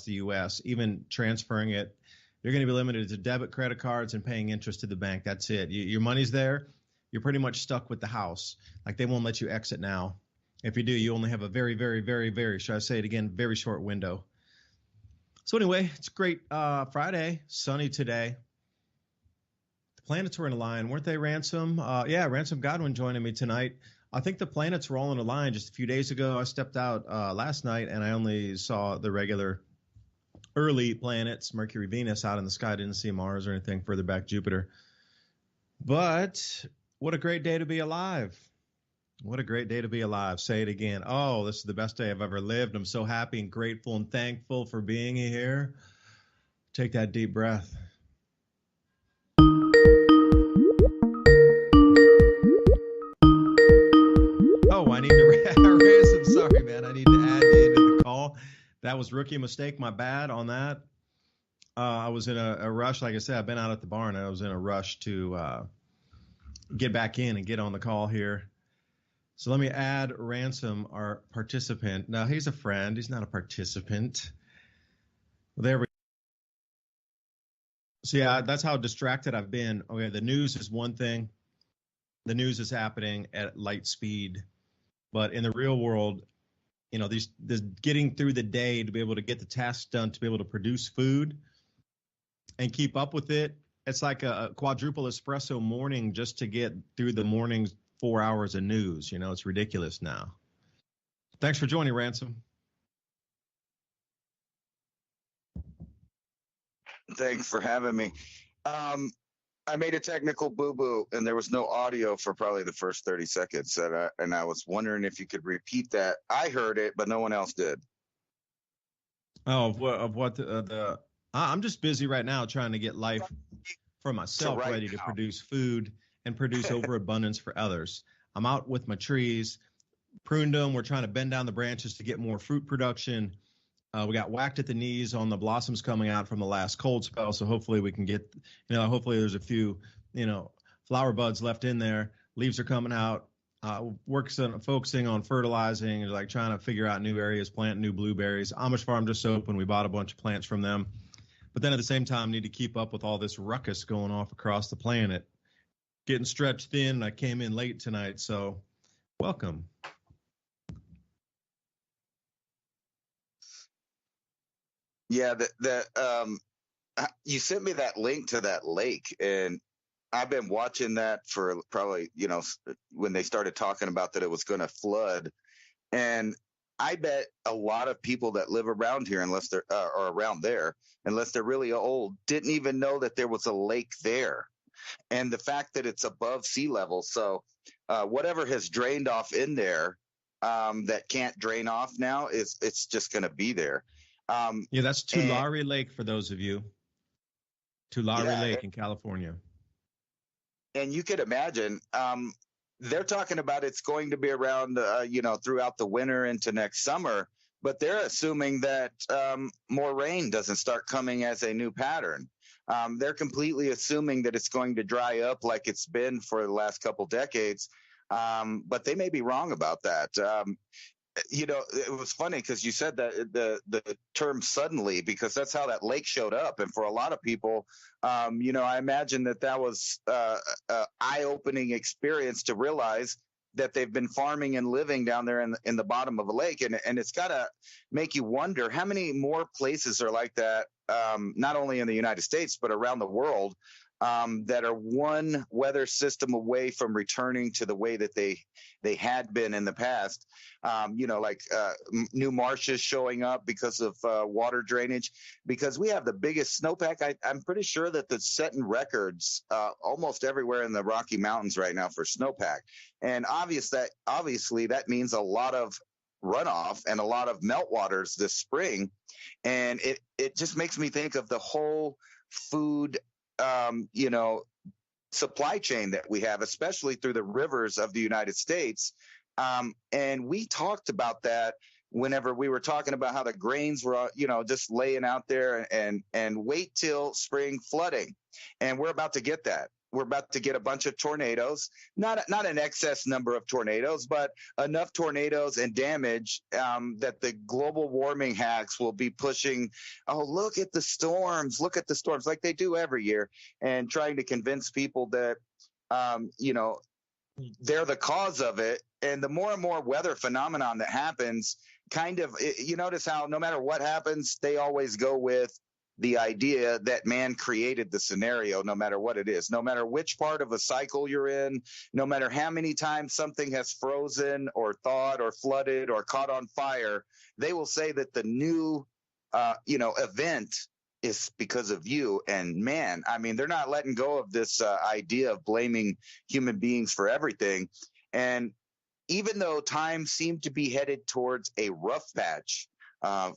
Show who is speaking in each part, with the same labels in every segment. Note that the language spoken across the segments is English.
Speaker 1: the U.S., even transferring it. You're going to be limited to debit, credit cards, and paying interest to the bank. That's it. Your money's there. You're pretty much stuck with the house. Like, they won't let you exit now. If you do, you only have a very, very, very, very, should I say it again, very short window. So anyway, it's great Friday, sunny today. The planets were in a line, weren't they, Ransom? Yeah, Ransom Godwin joining me tonight. I think the planets were all in a line just a few days ago. I stepped out last night, and I only saw the regular early planets, Mercury, Venus, out in the sky. I didn't see Mars or anything further back, Jupiter. But what a great day to be alive. What a great day to be alive. Say it again. Oh, this is the best day I've ever lived. I'm so happy and grateful and thankful for being here. Take that deep breath. Oh, I need to Ransom. Sorry, man. I need to add you into the call. That was rookie mistake. My bad on that. I was in a rush. Like I said, I've been out at the barn. I was in a rush to get back in and get on the call here. So let me add Ransom, our participant. Now, he's a friend. He's not a participant. Well, there we go. So, yeah, that's how distracted I've been. Okay, the news is one thing. The news is happening at light speed. But in the real world, you know, this getting through the day to be able to get the tasks done, to be able to produce food and keep up with it. It's like a quadruple espresso morning just to get through the morning's 4 hours of news. You know, it's ridiculous now. Thanks for joining, Ransom.
Speaker 2: Thanks for having me. I made a technical boo-boo, and there was no audio for probably the first 30 seconds. And I was wondering if you could repeat that. I heard it, but no one else did.
Speaker 1: Oh, I'm just busy right now trying to get life for myself ready to produce food and produce overabundance for others. I'm out with my trees, pruned them. We're trying to bend down the branches to get more fruit production. We got whacked at the knees on the blossoms coming out from the last cold spell. So hopefully we can get, hopefully there's a few, flower buds left in there. Leaves are coming out. Focusing on fertilizing, like trying to figure out new areas, plant new blueberries. Amish Farm just opened. We bought a bunch of plants from them. But then at the same time, need to keep up with all this ruckus going off across the planet. Getting stretched thin. I came in late tonight, so welcome.
Speaker 2: Yeah, you sent me that link to that lake, and I've been watching that for probably, when they started talking about that it was going to flood. And I bet a lot of people that live around here, unless they're or around there, unless they're really old, didn't even know that there was a lake there. And the fact that it's above sea level, so whatever has drained off in there that can't drain off now it's just going to be there.
Speaker 1: Yeah, that's Tulare Lake for those of you. Tulare Lake in California.
Speaker 2: And you could imagine, they're talking about it's going to be around, throughout the winter into next summer, but they're assuming that more rain doesn't start coming as a new pattern. They're completely assuming that it's going to dry up like it's been for the last couple decades, but they may be wrong about that. It was funny because you said that the term suddenly, because that's how that lake showed up. And for a lot of people, I imagine that was an eye-opening experience to realize that they've been farming and living down there in the bottom of a lake. And it's got to make you wonder how many more places are like that, not only in the United States, but around the world, that are one weather system away from returning to the way that they had been in the past. New marshes showing up because of water drainage, because we have the biggest snowpack. I'm pretty sure that that's setting records almost everywhere in the Rocky Mountains right now for snowpack. And obviously that means a lot of runoff and a lot of meltwaters this spring. And it just makes me think of the whole food supply chain that we have, especially through the rivers of the United States. And we talked about that whenever we were talking about how the grains were, just laying out there and wait till spring flooding. And we're about to get that. we're about to get a bunch of tornadoes, not an excess number of tornadoes, but enough tornadoes and damage that the global warming hacks will be pushing. Oh, look at the storms, like they do every year, and trying to convince people that, they're the cause of it. And the more and more weather phenomenon that happens, you notice how no matter what happens, they always go with the idea that man created the scenario, no matter what it is, no matter which part of a cycle you're in, no matter how many times something has frozen or thawed or flooded or caught on fire, they will say that the new, event is because of you and man. I mean, they're not letting go of this idea of blaming human beings for everything. And even though times seem to be headed towards a rough patch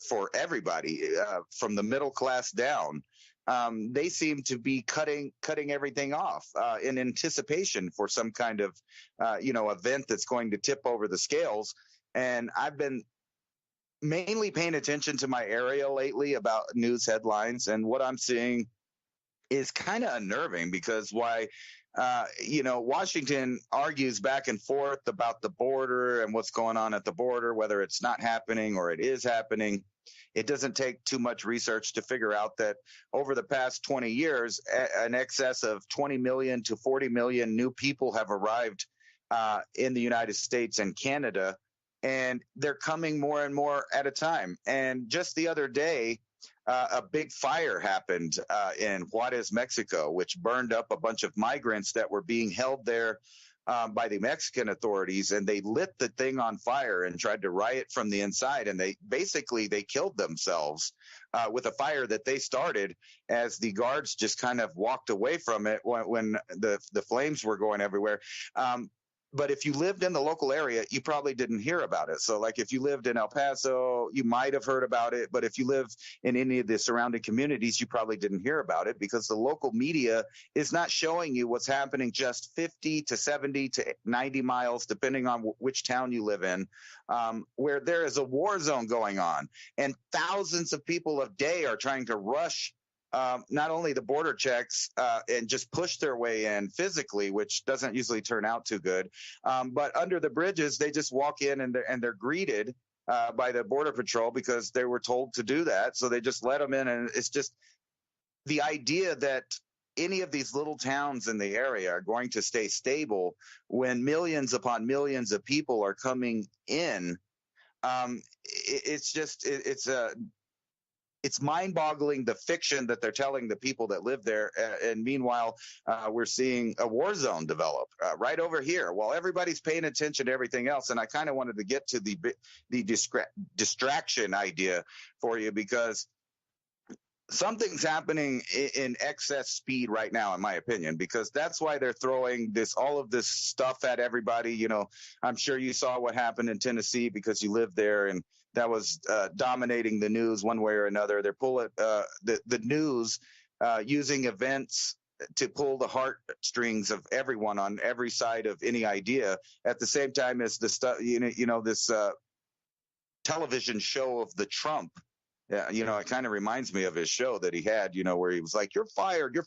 Speaker 2: for everybody, from the middle class down, they seem to be cutting everything off in anticipation for some kind of, event that's going to tip over the scales. And I've been mainly paying attention to my area lately about news headlines, and what I'm seeing is kind of unnerving because Washington argues back and forth about the border and what's going on at the border, whether it's not happening or it is happening. It doesn't take too much research to figure out that over the past 20 years, an excess of 20 million to 40 million new people have arrived in the United States and Canada, and they're coming more and more at a time. And just the other day, a big fire happened in Juarez, Mexico, which burned up a bunch of migrants that were being held there by the Mexican authorities, and they lit the thing on fire and tried to riot from the inside. And they killed themselves with a fire that they started as the guards just kind of walked away from it when the flames were going everywhere. But if you lived in the local area, you probably didn't hear about it. So like if you lived in El Paso, you might have heard about it. But if you live in any of the surrounding communities, you probably didn't hear about it because the local media is not showing you what's happening just 50 to 70 to 90 miles, depending on which town you live in, where there is a war zone going on. And thousands of people a day are trying to rush not only the border checks and just push their way in physically, which doesn't usually turn out too good, but under the bridges, they just walk in and they're greeted by the Border Patrol because they were told to do that. So they just let them in. And it's just the idea that any of these little towns in the area are going to stay stable when millions upon millions of people are coming in. It's mind-boggling, the fiction that they're telling the people that live there. And meanwhile, we're seeing a war zone develop right over here while everybody's paying attention to everything else. And I kind of wanted to get to the distraction idea for you because something's happening in excess speed right now, in my opinion, because that's why they're throwing all of this stuff at everybody. You know, I'm sure you saw what happened in Tennessee because you live there, and that was dominating the news one way or another. They're pulling the news using events to pull the heartstrings of everyone on every side of any idea at the same time as the stuff, this television show of the Trump. Yeah, it kind of reminds me of his show that he had, where he was like, you're fired.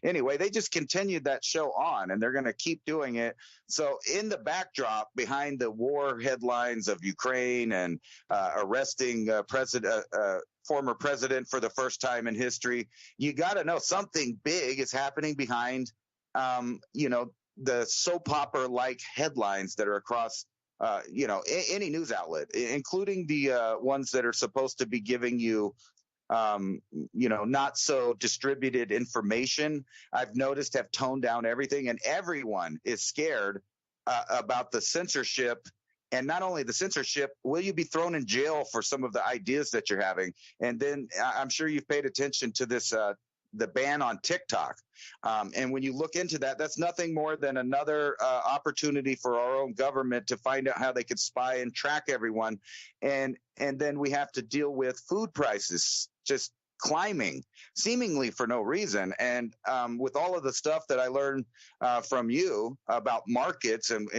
Speaker 2: Anyway, they just continued that show on, and they're going to keep doing it. So in the backdrop behind the war headlines of Ukraine and arresting former president for the first time in history, you got to know something big is happening behind, the soap opera-like headlines that are across any news outlet, including the ones that are supposed to be giving you, not so distributed information, I've noticed have toned down everything, and everyone is scared about the censorship. And not only the censorship, will you be thrown in jail for some of the ideas that you're having? And then I'm sure you've paid attention to this, the ban on TikTok. And when you look into that, that's nothing more than another opportunity for our own government to find out how they could spy and track everyone. And then we have to deal with food prices just climbing seemingly for no reason. And with all of the stuff that I learned from you about markets and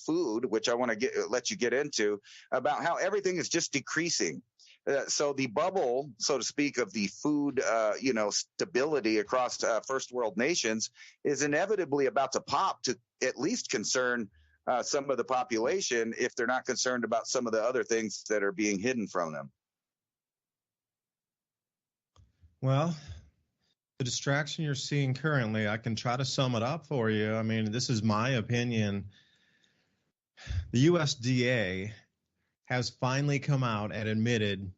Speaker 2: food, which I want to let you get into, about how everything is just decreasing. So the bubble, so to speak, of the food, stability across first world nations is inevitably about to pop to at least concern some of the population if they're not concerned about some of the other things that are being hidden from them.
Speaker 1: Well, the distraction you're seeing currently, I can try to sum it up for you. I mean, this is my opinion. The USDA has finally come out and admitted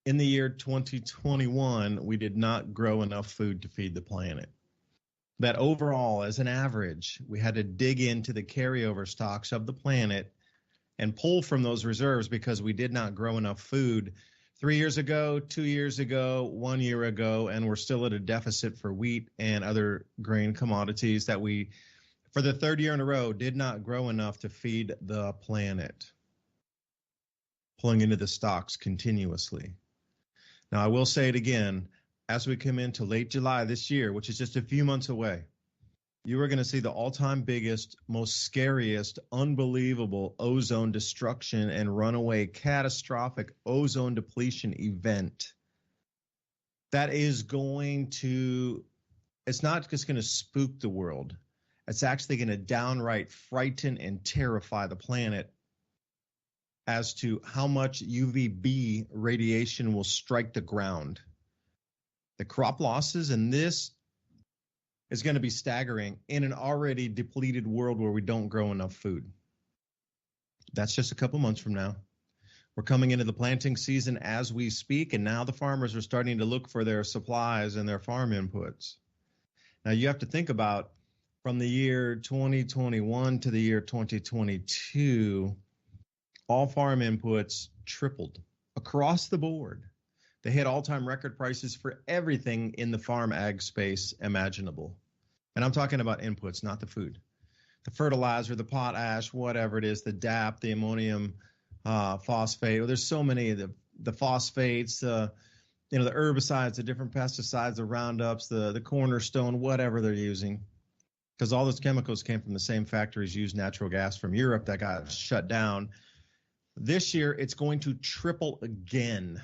Speaker 1: in the year 2021, we did not grow enough food to feed the planet. That overall, as an average, we had to dig into the carryover stocks of the planet and pull from those reserves because we did not grow enough food 3 years ago, 2 years ago, 1 year ago, and we're still at a deficit for wheat and other grain commodities that we, for the third year in a row, did not grow enough to feed the planet, pulling into the stocks continuously. Now, I will say it again, as we come into late July this year, which is just a few months away, you are going to see the all-time biggest, most scariest, unbelievable ozone destruction and runaway catastrophic ozone depletion event. That is going to, it's not just going to spook the world. It's actually going to downright frighten and terrify the planet as to how much UVB radiation will strike the ground. The crop losses in this is going to be staggering in an already depleted world where we don't grow enough food. That's just a couple months from now. We're coming into the planting season as we speak, and now the farmers are starting to look for their supplies and their farm inputs. Now you have to think about from the year 2021 to the year 2022, all farm inputs tripled across the board. They hit all-time record prices for everything in the farm ag space imaginable. And I'm talking about inputs, not the food. The fertilizer, the potash, whatever it is, the DAP, the ammonium phosphate. Well, there's so many of the phosphates, the herbicides, the different pesticides, the Roundups, the cornerstone, whatever they're using. Because all those chemicals came from the same factories used natural gas from Europe that got shut down. This year, it's going to triple again.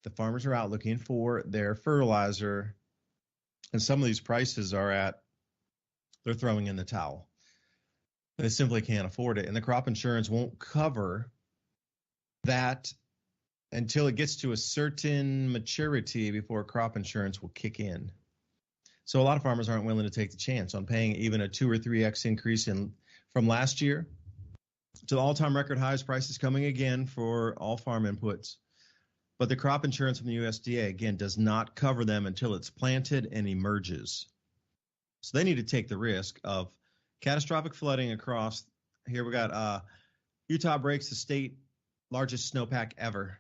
Speaker 1: The farmers are out looking for their fertilizer, and some of these prices they're throwing in the towel. They simply can't afford it, and the crop insurance won't cover that until it gets to a certain maturity before crop insurance will kick in. So a lot of farmers aren't willing to take the chance on paying even a 2 or 3x increase from last year to the all-time record highs prices coming again for all farm inputs. But the crop insurance from the USDA, again, does not cover them until it's planted and emerges. So they need to take the risk of catastrophic flooding across. Here we got Utah breaks the state largest snowpack ever.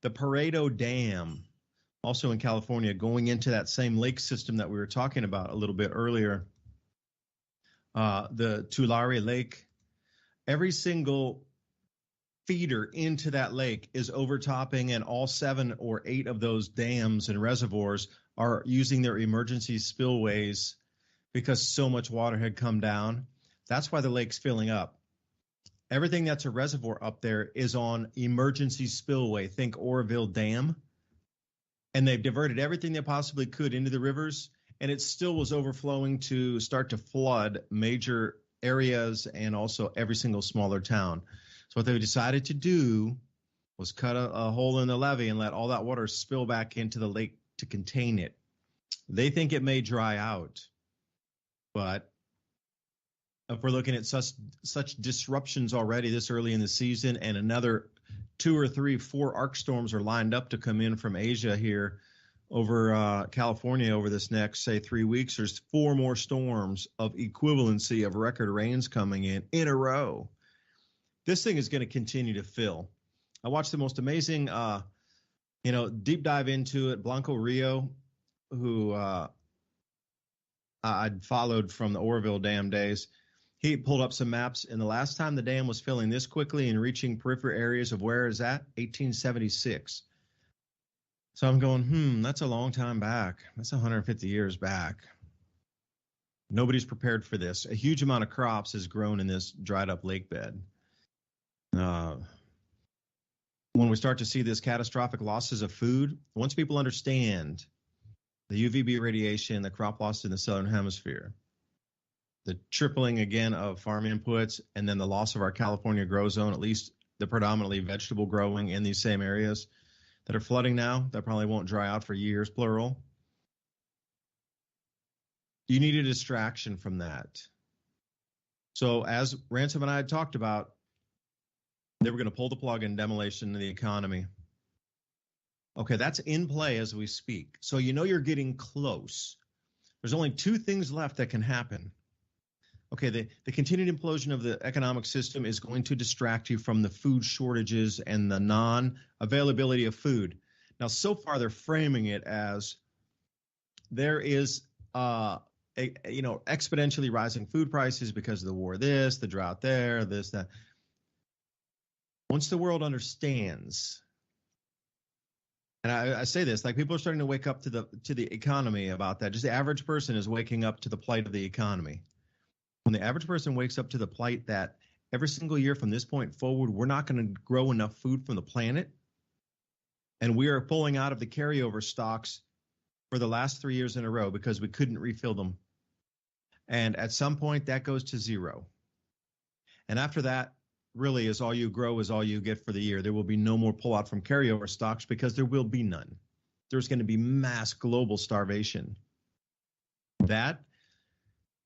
Speaker 1: The Pareto Dam, also in California, going into that same lake system that we were talking about a little bit earlier. The Tulare Lake, every single feeder into that lake is overtopping, and all 7 or 8 of those dams and reservoirs are using their emergency spillways because so much water had come down. That's why the lake's filling up. Everything that's a reservoir up there is on emergency spillway. Think Oroville Dam. And they've diverted everything they possibly could into the rivers, and it still was overflowing to start to flood major areas and also every single smaller town. So what they decided to do was cut a hole in the levee and let all that water spill back into the lake to contain it. They think it may dry out, but if we're looking at such disruptions already this early in the season, and another 2 or 3, 4 arc storms are lined up to come in from Asia here over California over this next, say, 3 weeks, there's 4 more storms of equivalency of record rains coming in a row. This thing is going to continue to fill. I watched the most amazing, deep dive into it. Blanco Rio, who I'd followed from the Oroville Dam days, he pulled up some maps, and the last time the dam was filling this quickly and reaching peripheral areas of where is that? 1876. So I'm going, that's a long time back. That's 150 years back. Nobody's prepared for this. A huge amount of crops has grown in this dried up lake bed. when we start to see this catastrophic losses of food, once people understand the UVB radiation, the crop loss in the southern hemisphere, the tripling again of farm inputs, and then the loss of our California grow zone, at least the predominantly vegetable growing in these same areas that are flooding now, that probably won't dry out for years, plural. You need a distraction from that. So as Ransom and I had talked about, they were going to pull the plug in demolition of the economy. Okay, that's in play as we speak. So you know you're getting close. There's only two things left that can happen. Okay, the continued implosion of the economic system is going to distract you from the food shortages and the non-availability of food. Now, so far they're framing it as there is exponentially rising food prices because of the war, this, the drought there, this, that. Once the world understands, and I say this, like people are starting to wake up to the economy about that. Just the average person is waking up to the plight of the economy. When the average person wakes up to the plight that every single year from this point forward, we're not going to grow enough food from the planet, and we are pulling out of the carryover stocks for the last 3 years in a row because we couldn't refill them. And at some point, that goes to zero. And after that, really, is all you grow is all you get for the year. There will be no more pullout from carryover stocks because there will be none. There's going to be mass global starvation. That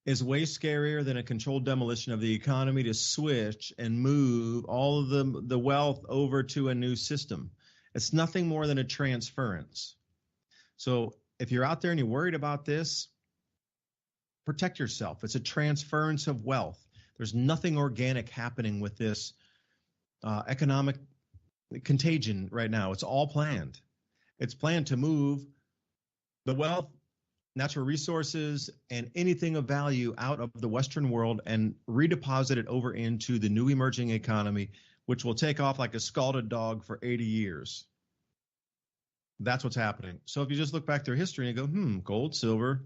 Speaker 1: is way scarier than a controlled demolition of the economy to switch and move all of the wealth over to a new system. It's nothing more than a transference. So if you're out there and you're worried about this, protect yourself. It's a transference of wealth. There's nothing organic happening with this economic contagion right now. It's all planned. It's planned to move the wealth, natural resources, and anything of value out of the Western world and redeposit it over into the new emerging economy, which will take off like a scalded dog for 80 years. That's what's happening. So if you just look back through history and go, gold, silver,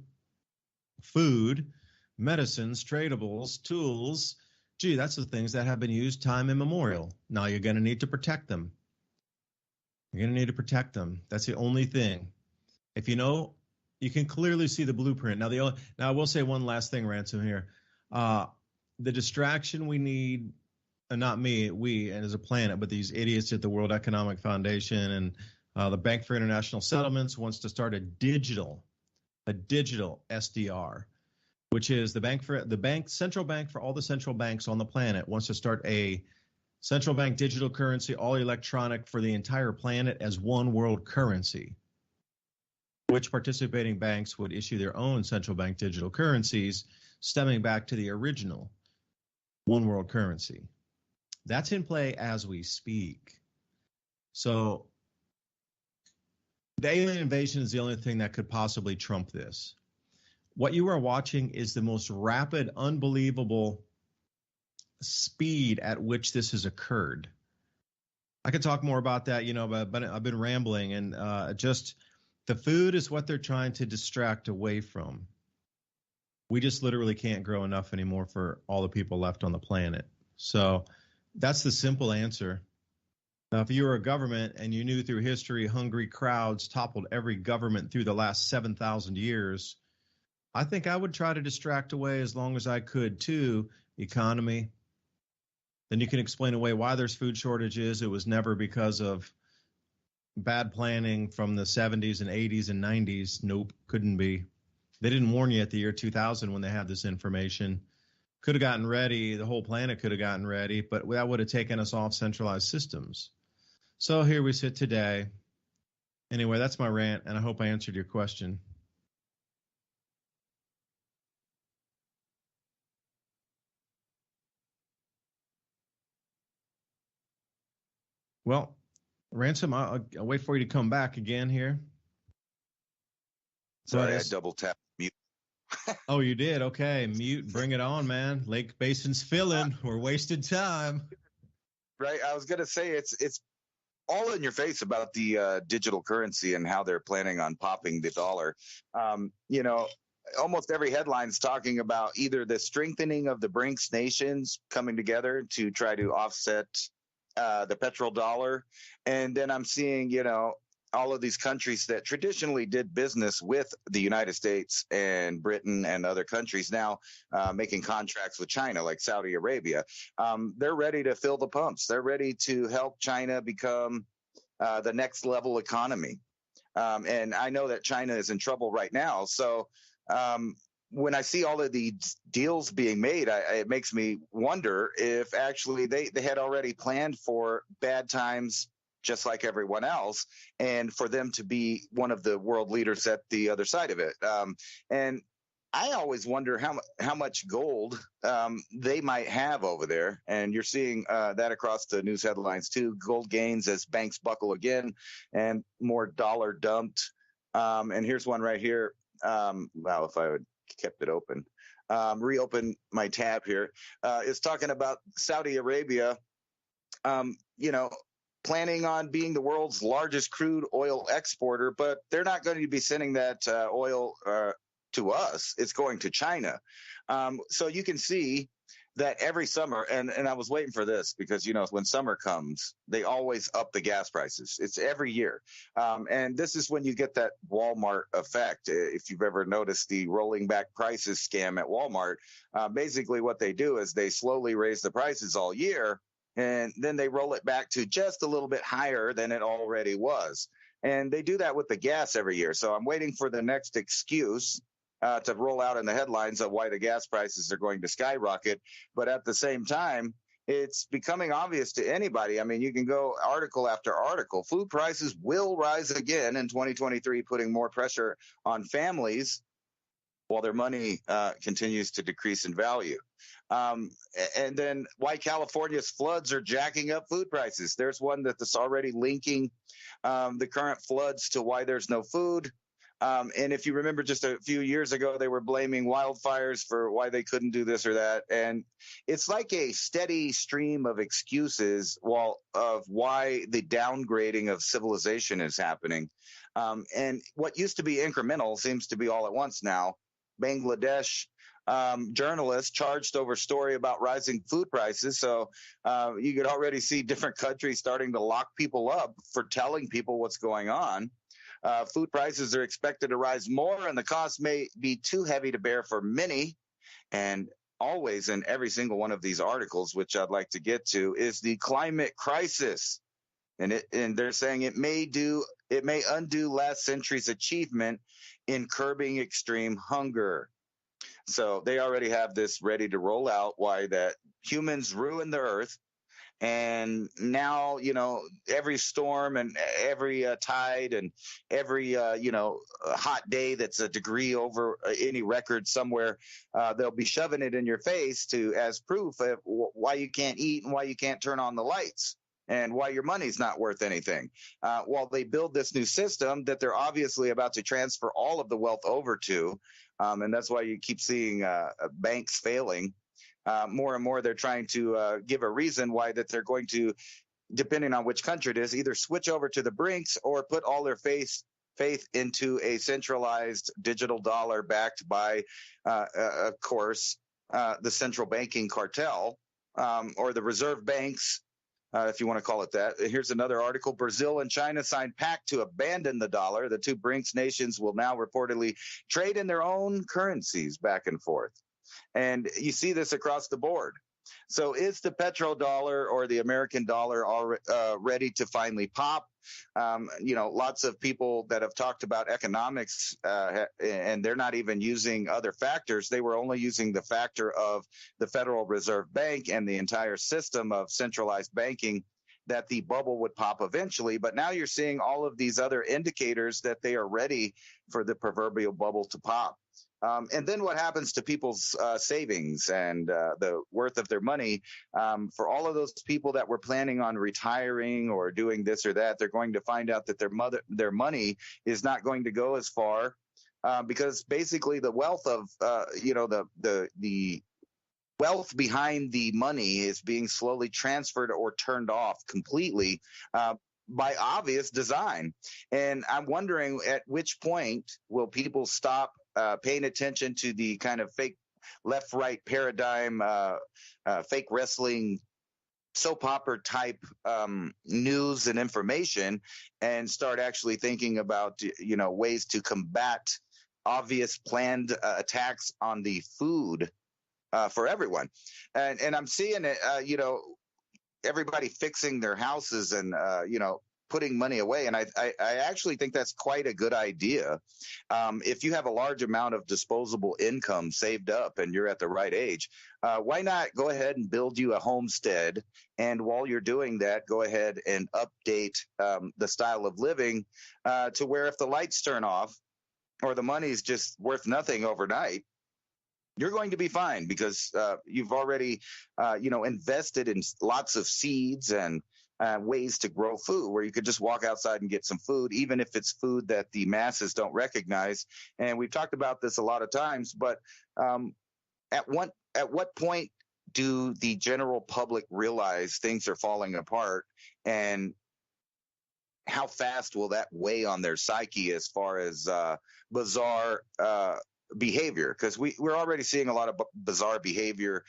Speaker 1: food, medicines, tradables, tools, gee, that's the things that have been used time immemorial. Now you're going to need to protect them. You're going to need to protect them. That's the only thing. If you know, you can clearly see the blueprint. Now, I will say one last thing, Ransom, here. The distraction we need, not me, we and as a planet, but these idiots at the World Economic Foundation and the Bank for International Settlements wants to start a digital SDR, which is central bank for all the central banks on the planet wants to start a central bank digital currency, all electronic for the entire planet as one world currency, which participating banks would issue their own central bank digital currencies stemming back to the original one world currency. That's in play as we speak. So the alien invasion is the only thing that could possibly trump this. What you are watching is the most rapid, unbelievable speed at which this has occurred. I could talk more about that, but I've been rambling, and just the food is what they're trying to distract away from. We just literally can't grow enough anymore for all the people left on the planet. So that's the simple answer. Now, if you were a government and you knew through history hungry crowds toppled every government through the last 7,000 years, I think I would try to distract away as long as I could too, economy. Then you can explain away why there's food shortages. It was never because of bad planning from the 70s and 80s and 90s. Nope, couldn't be. They didn't warn you at the year 2000 when they had this information. Could have gotten ready. The whole planet could have gotten ready, but that would have taken us off centralized systems. So here we sit today. Anyway, that's my rant, and I hope I answered your question. Well, Ransom, I'll wait for you to come back again here.
Speaker 2: Sorry, I double tapped mute.
Speaker 1: Oh, you did? Okay, mute. Bring it on, man. Lake Basin's filling. We're wasting time.
Speaker 2: Right. I was gonna say it's all in your face about the digital currency and how they're planning on popping the dollar. Almost every headline's talking about either the strengthening of the BRICS nations coming together to try to offset the petrodollar, and then I'm seeing, you know, all of these countries that traditionally did business with the United States and Britain and other countries now making contracts with China, like Saudi Arabia. They're ready to fill the pumps. They're ready to help China become the next level economy. And I know that China is in trouble right now. So when I see all of these deals being made, it makes me wonder if actually they had already planned for bad times just like everyone else, and for them to be one of the world leaders at the other side of it. And I always wonder how much gold they might have over there. And you're seeing that across the news headlines too. Gold gains as banks buckle again and more dollar dumped. And here's one right here. Wow, if I would kept it open. Reopen my tab here. It's talking about Saudi Arabia, you know, planning on being the world's largest crude oil exporter, but they're not going to be sending that oil to us. It's going to China. So you can see that every summer, and I was waiting for this because, you know, when summer comes, they always up the gas prices. It's every year. And this is when you get that Walmart effect. If you've ever noticed the rolling back prices scam at Walmart, basically what they do is they slowly raise the prices all year, and then they roll it back to just a little bit higher than it already was. And they do that with the gas every year. So I'm waiting for the next excuse to roll out in the headlines of why the gas prices are going to skyrocket. But at the same time, it's becoming obvious to anybody. I mean, you can go article after article. Food prices will rise again in 2023, putting more pressure on families while their money continues to decrease in value. And then why California's floods are jacking up food prices. There's one that's already linking the current floods to why there's no food. And if you remember just a few years ago, they were blaming wildfires for why they couldn't do this or that. And it's like a steady stream of excuses of why the downgrading of civilization is happening. And what used to be incremental seems to be all at once now. Bangladesh journalists charged over story about rising food prices. So you could already see different countries starting to lock people up for telling people what's going on. Food prices are expected to rise more, and the cost may be too heavy to bear for many. And always in every single one of these articles, which I'd like to get to, is the climate crisis. And they're saying it may undo last century's achievement in curbing extreme hunger. So they already have this ready to roll out, why that humans ruin the earth. And now, you know, every storm and every tide and every, hot day that's a degree over any record somewhere, they'll be shoving it in your face as proof of why you can't eat and why you can't turn on the lights and why your money's not worth anything. While they build this new system that they're obviously about to transfer all of the wealth over to, and that's why you keep seeing banks failing. More and more, they're trying to give a reason why that they're going to, depending on which country it is, either switch over to the brinks or put all their faith into a centralized digital dollar backed by, of course, the central banking cartel or the reserve banks, if you want to call it that. Here's another article. Brazil and China signed pact to abandon the dollar. The two BRICS nations will now reportedly trade in their own currencies back and forth. And you see this across the board. So is the petrodollar or the American dollar ready to finally pop? Lots of people that have talked about economics, and they're not even using other factors. They were only using the factor of the Federal Reserve Bank and the entire system of centralized banking, that the bubble would pop eventually. But now you're seeing all of these other indicators that they are ready for the proverbial bubble to pop. And then what happens to people's savings and the worth of their money? For all of those people that were planning on retiring or doing this or that, they're going to find out that their money is not going to go as far because basically the wealth of the wealth behind the money is being slowly transferred or turned off completely by obvious design. And I'm wondering at which point will people stop paying attention to the kind of fake left-right paradigm, fake wrestling soap opera type news and information, and start actually thinking about ways to combat obvious planned attacks on the food for everyone. And I'm seeing it, everybody fixing their houses and putting money away, and I actually think that's quite a good idea. If you have a large amount of disposable income saved up and you're at the right age, why not go ahead and build you a homestead? And while you're doing that, go ahead and update the style of living to where if the lights turn off or the money's just worth nothing overnight, you're going to be fine because you've already, invested in lots of seeds and ways to grow food where you could just walk outside and get some food, even if it's food that the masses don't recognize. And we've talked about this a lot of times, but at what point do the general public realize things are falling apart, and how fast will that weigh on their psyche as far as bizarre behavior? Because we're already seeing a lot of bizarre behavior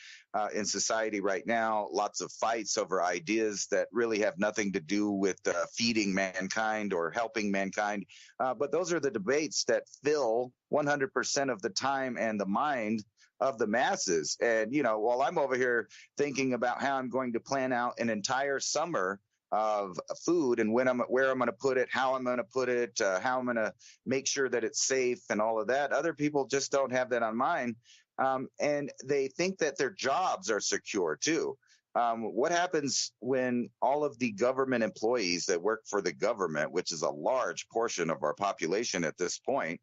Speaker 2: in society right now. Lots of fights over ideas that really have nothing to do with feeding mankind or helping mankind. But those are the debates that fill 100% of the time and the mind of the masses. And, while I'm over here thinking about how I'm going to plan out an entire summer of food and where I'm going to put it, how I'm going to put it, how I'm going to make sure that it's safe and all of that. Other people just don't have that on mind. And they think that their jobs are secure too. What happens when all of the government employees that work for the government, which is a large portion of our population at this point,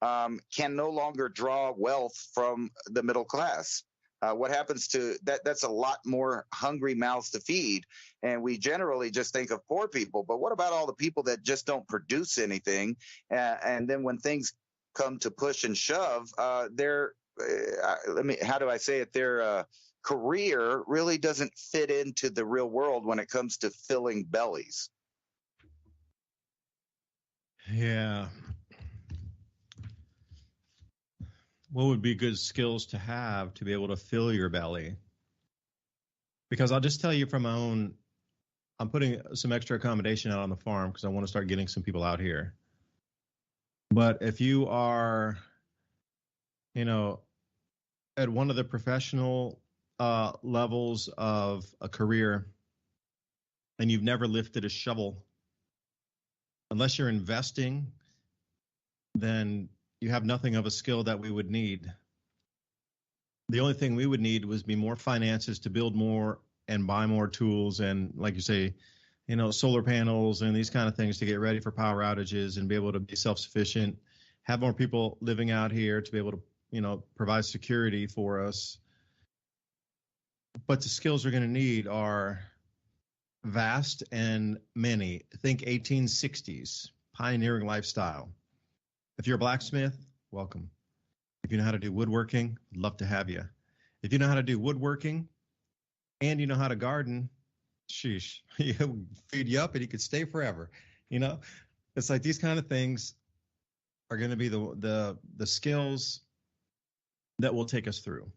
Speaker 2: can no longer draw wealth from the middle class? What happens to that? That's a lot more hungry mouths to feed. And we generally just think of poor people. But what about all the people that just don't produce anything? And then when things come to push and shove, how do I say it? Their career really doesn't fit into the real world when it comes to filling bellies.
Speaker 1: Yeah. What would be good skills to have to be able to fill your belly? Because I'll just tell you from my own, I'm putting some extra accommodation out on the farm because I want to start getting some people out here. But if you are, at one of the professional levels of a career and you've never lifted a shovel, unless you're investing, then you have nothing of a skill that we would need. The only thing we would need was be more finances to build more and buy more tools and, like you say, solar panels and these kind of things to get ready for power outages and be able to be self-sufficient, have more people living out here to be able to, provide security for us. But the skills we're going to need are vast and many. Think 1860s, pioneering lifestyle. If you're a blacksmith, welcome. If you know how to do woodworking, I'd love to have you. If you know how to do woodworking and you know how to garden, sheesh, he'll feed you up and you could stay forever. It's like these kind of things are going to be the skills that will take us through.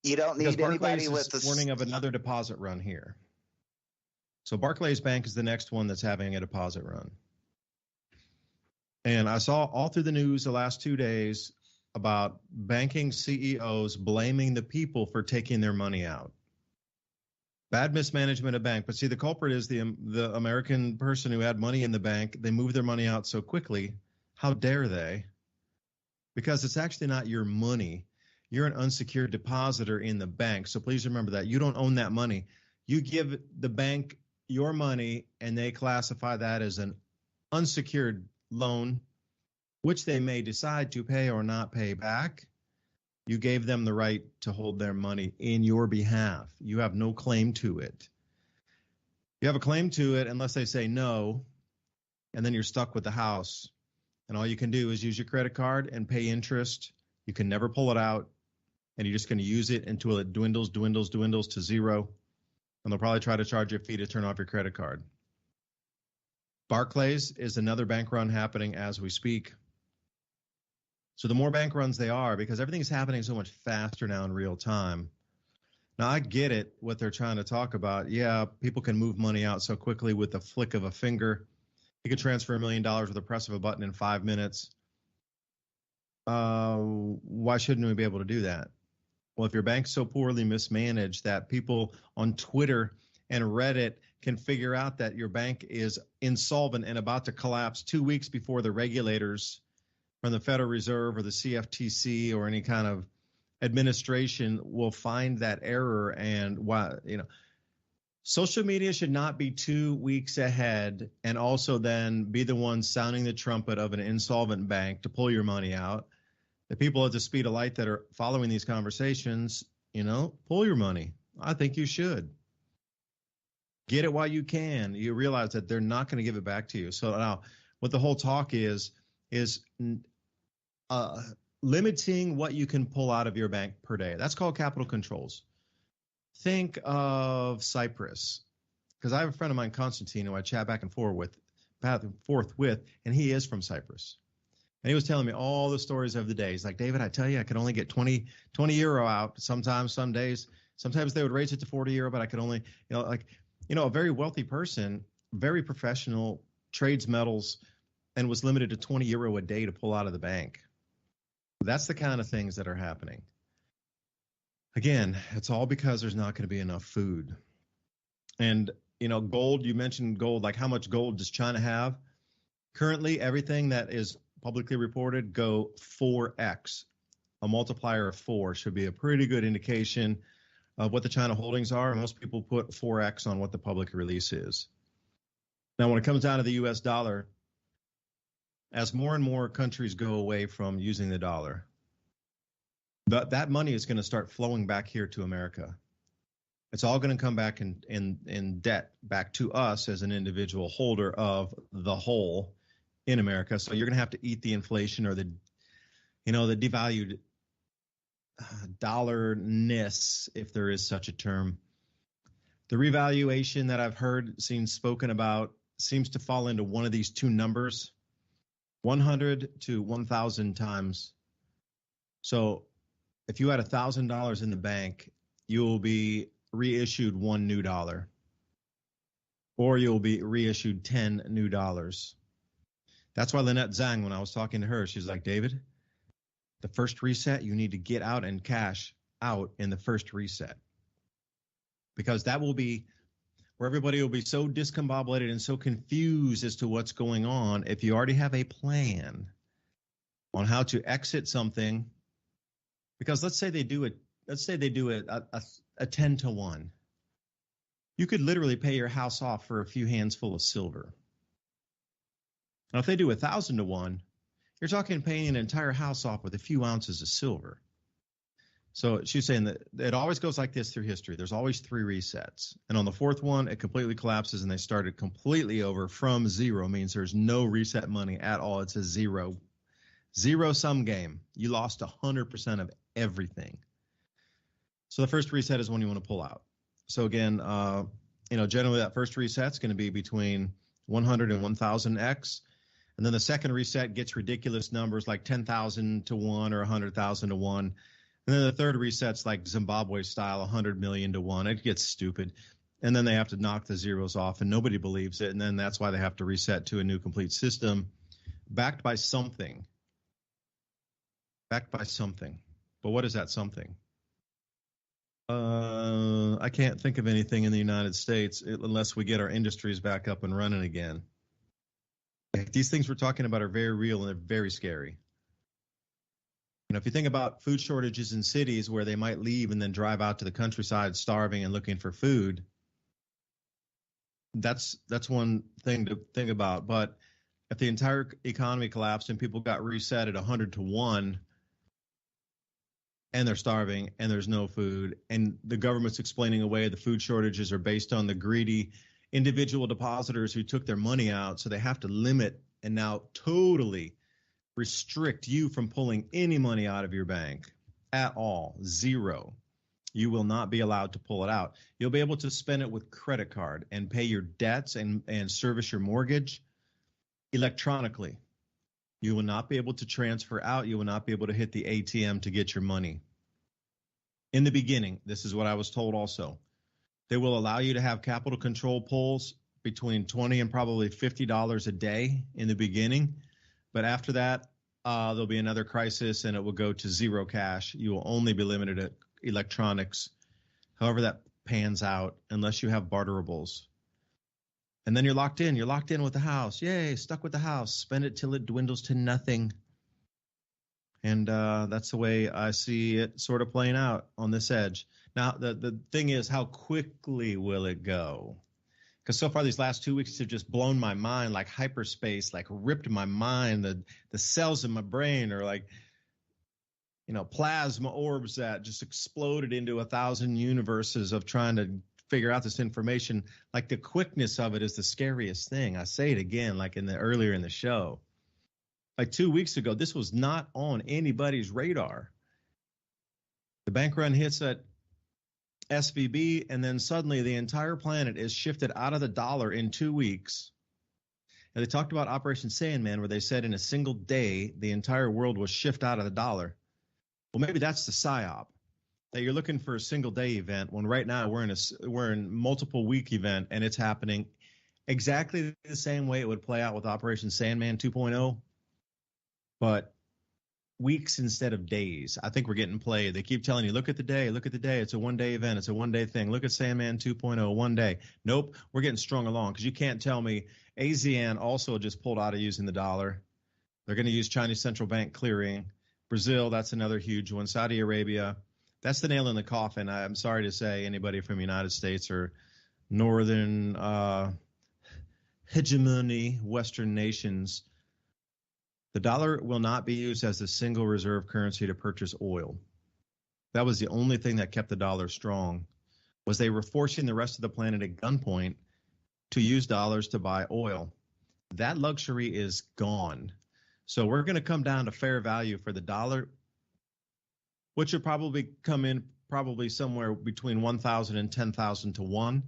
Speaker 2: You don't need anybody with
Speaker 1: the warning of another deposit run here. So Barclays Bank is the next one that's having a deposit run. And I saw all through the news the last 2 days about banking CEOs blaming the people for taking their money out. Bad mismanagement of bank. But see, the culprit is the American person who had money in the bank. They moved their money out so quickly. How dare they? Because it's actually not your money. You're an unsecured depositor in the bank. So please remember that. You don't own that money. You give the bank your money, and they classify that as an unsecured loan, which they may decide to pay or not pay back. You gave them the right to hold their money in your behalf. You have no claim to it. You have a claim to it unless they say no, and then you're stuck with the house. And all you can do is use your credit card and pay interest. You can never pull it out, and you're just going to use it until it dwindles to zero. And they'll probably try to charge you a fee to turn off your credit card. Barclays is another bank run happening as we speak. So the more bank runs they are, because everything is happening so much faster now in real time, Now, I get it, what they're trying to talk about. Yeah, people can move money out so quickly with the flick of a finger. You can transfer $1 million with the press of a button in 5 minutes. Why shouldn't we be able to do that? Well, if your bank's so poorly mismanaged that people on Twitter and Reddit can figure out that your bank is insolvent and about to collapse 2 weeks before the regulators from the Federal Reserve or the CFTC or any kind of administration will find that error, and why, social media should not be 2 weeks ahead and also then be the one sounding the trumpet of an insolvent bank to pull your money out. The people at the speed of light that are following these conversations, pull your money. I think you should. Get it while you can. You realize that they're not going to give it back to you. So now what the whole talk is limiting what you can pull out of your bank per day. That's called capital controls. Think of Cyprus, because I have a friend of mine, Constantine, who I chat back and forth with, and he is from Cyprus. And he was telling me all the stories of the day. He's like, David, I tell you, I could only get 20 euro out sometimes, some days. Sometimes they would raise it to 40 euro, but I could only, a very wealthy person, very professional, trades metals, and was limited to 20 euro a day to pull out of the bank. That's the kind of things that are happening. Again, it's all because there's not going to be enough food. And, gold, you mentioned gold, like how much gold does China have? Currently, everything that is publicly reported go 4x. A multiplier of 4 should be a pretty good indication of what the China holdings are. Most people put 4x on what the public release is. Now, when it comes down to the U.S. dollar, as more and more countries go away from using the dollar, that money is going to start flowing back here to America. It's all going to come back in debt back to us as an individual holder of the whole in America. So you're going to have to eat the inflation or the devalued dollarness, if there is such a term. The revaluation that I've heard seen spoken about seems to fall into one of these two numbers, 100 to 1,000 times. So if you had $1,000 in the bank, you will be reissued $1 new, or you'll be reissued $10 new. That's why Lynette Zhang, when I was talking to her, she's like, David, the first reset, you need to get out and cash out in the first reset. Because that will be where everybody will be so discombobulated and so confused as to what's going on. If you already have a plan on how to exit something, because let's say they do a 10 to 1. You could literally pay your house off for a few hands full of silver. Now, if they do 1,000 to 1, you're talking paying an entire house off with a few ounces of silver. So she's saying that it always goes like this through history. There's always 3 resets. And on the 4th one, it completely collapses and they started completely over from zero. Means there's no reset money at all. It's a zero-sum game. You lost 100% of everything. So the first reset is when you want to pull out. So again, generally that first reset is going to be between 100 and 1,000x. And then the second reset gets ridiculous numbers like 10,000 to 1 or 100,000 to 1. And then the third reset's like Zimbabwe style, 100 million to 1. It gets stupid. And then they have to knock the zeros off and nobody believes it. And then that's why they have to reset to a new complete system backed by something. Backed by something. But what is that something? I can't think of anything in the United States unless we get our industries back up and running again. These things we're talking about are very real and they're very scary. If you think about food shortages in cities where they might leave and then drive out to the countryside starving and looking for food, that's one thing to think about. But if the entire economy collapsed and people got reset at 100 to 1 and they're starving and there's no food and the government's explaining away the food shortages are based on the greedy individual depositors who took their money out, so they have to limit and now totally restrict you from pulling any money out of your bank at all. Zero. You will not be allowed to pull it out. You'll be able to spend it with credit card and pay your debts and service your mortgage electronically. You will not be able to transfer out. You will not be able to hit the ATM to get your money. In the beginning, this is what I was told also. They will allow you to have capital control pulls between $20 and probably $50 a day in the beginning. But after that, there'll be another crisis and it will go to zero cash. You will only be limited to electronics, however that pans out, unless you have barterables. And then you're locked in. You're locked in with the house. Yay, stuck with the house. Spend it till it dwindles to nothing. And that's the way I see it sort of playing out on this edge. Now, the thing is, how quickly will it go? Because so far these last 2 weeks have just blown my mind like hyperspace, like ripped my mind. The cells in my brain are like, plasma orbs that just exploded into 1,000 universes of trying to figure out this information. Like the quickness of it is the scariest thing. I say it again, like earlier in the show. Like 2 weeks ago, this was not on anybody's radar. The bank run hits at SVB, and then suddenly the entire planet is shifted out of the dollar in 2 weeks. And they talked about Operation Sandman, where they said in a single day, the entire world will shift out of the dollar. Well, maybe that's the psyop, that you're looking for a single day event when right now we're in multiple week event, and it's happening exactly the same way it would play out with Operation Sandman 2.0, but weeks instead of days. I think we're getting played. They keep telling you, look at the day. It's a one-day event. It's a one-day thing. Look at Sandman 2.0, one day. Nope, we're getting strung along because you can't tell me ASEAN also just pulled out of using the dollar. They're going to use Chinese central bank clearing. Brazil, that's another huge one. Saudi Arabia, that's the nail in the coffin. I'm sorry to say anybody from the United States or northern hegemony, Western nations, the dollar will not be used as the single reserve currency to purchase oil. That was the only thing that kept the dollar strong, was they were forcing the rest of the planet at gunpoint to use dollars to buy oil. That luxury is gone. So we're going to come down to fair value for the dollar, which will probably come in probably somewhere between 1,000 and 10,000 to 1.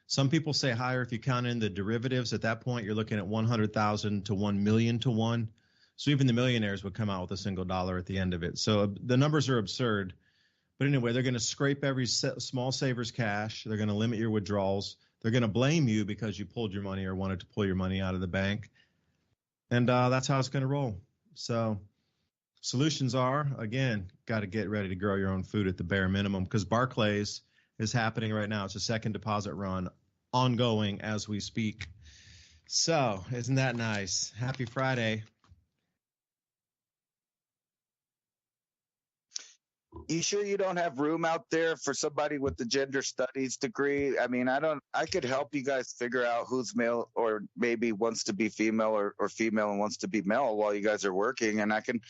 Speaker 1: Some people say higher if you count in the derivatives. At that point, you're looking at 100,000 to 1 million to 1. So even the millionaires would come out with a single dollar at the end of it. So the numbers are absurd. But anyway, they're going to scrape every small saver's cash. They're going to limit your withdrawals. They're going to blame you because you pulled your money or wanted to pull your money out of the bank. And that's how it's going to roll. So solutions are, again, got to get ready to grow your own food at the bare minimum, because Barclays is happening right now. It's a second deposit run ongoing as we speak. So isn't that nice? Happy Friday.
Speaker 2: You sure you don't have room out there for somebody with the gender studies degree? I mean, I could help you guys figure out who's male or maybe wants to be female or female and wants to be male while you guys are working. And I can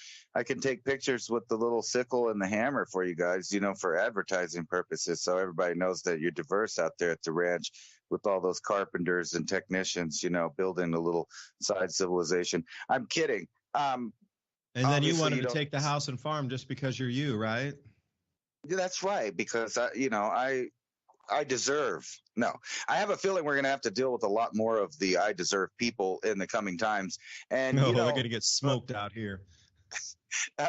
Speaker 2: take pictures with the little sickle and the hammer for you guys, for advertising purposes. So everybody knows that you're diverse out there at the ranch with all those carpenters and technicians, building a little side civilization. I'm kidding.
Speaker 1: And then you wanted to take the house and farm just because you're you, right?
Speaker 2: Yeah, that's right. Because I deserve. No, I have a feeling we're going to have to deal with a lot more of the I deserve people in the coming times. And
Speaker 1: they're going to get smoked out here.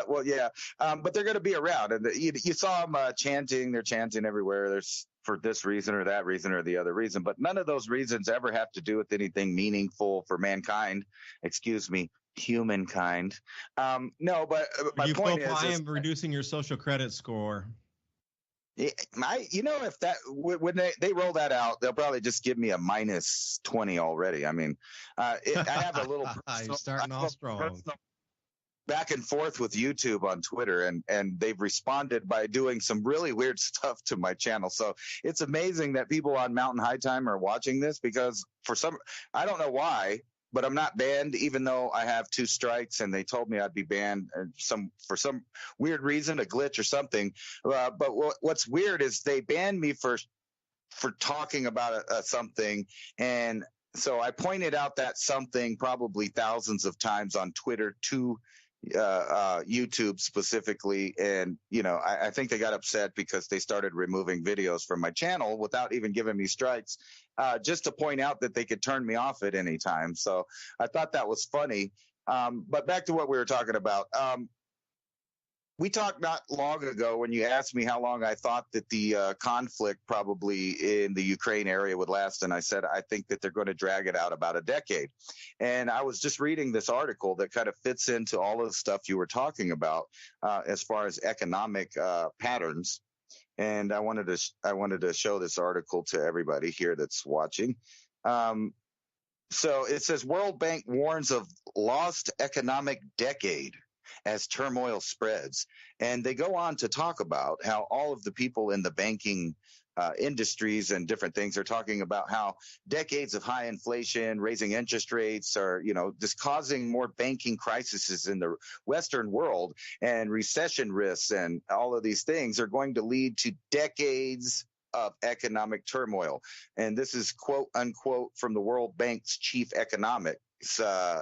Speaker 2: Well, yeah, but they're going to be around, and you saw them chanting. They're chanting everywhere. There's for this reason or that reason or the other reason, but none of those reasons ever have to do with anything meaningful for mankind. Excuse me. Humankind. No, but my point is,
Speaker 1: I am reducing your social credit score.
Speaker 2: If that when they roll that out, they'll probably just give me a -20 already. I mean, I have a little.
Speaker 1: You're starting off strong.
Speaker 2: Back and forth with YouTube on Twitter, and they've responded by doing some really weird stuff to my channel. So it's amazing that people on Mountain High Time are watching this, because I don't know why, but I'm not banned, even though I have 2 strikes, and they told me I'd be banned for some weird reason, a glitch or something. But what's weird is they banned me for talking about something, and so I pointed out that something probably thousands of times on Twitter to YouTube specifically, and I think they got upset because they started removing videos from my channel without even giving me strikes, just to point out that they could turn me off at any time. So I thought that was funny. But back to what we were talking about. We talked not long ago when you asked me how long I thought that the conflict probably in the Ukraine area would last. And I said, I think that they're going to drag it out about a decade. And I was just reading this article that kind of fits into all of the stuff you were talking about as far as economic patterns. And I wanted to show this article to everybody here that's watching. So it says World Bank warns of lost economic decade as turmoil spreads. And they go on to talk about how all of the people in the banking industries and different things are talking about how decades of high inflation, raising interest rates are, just causing more banking crises in the Western world, and recession risks and all of these things are going to lead to decades of economic turmoil. And this is quote unquote from the World Bank's chief economic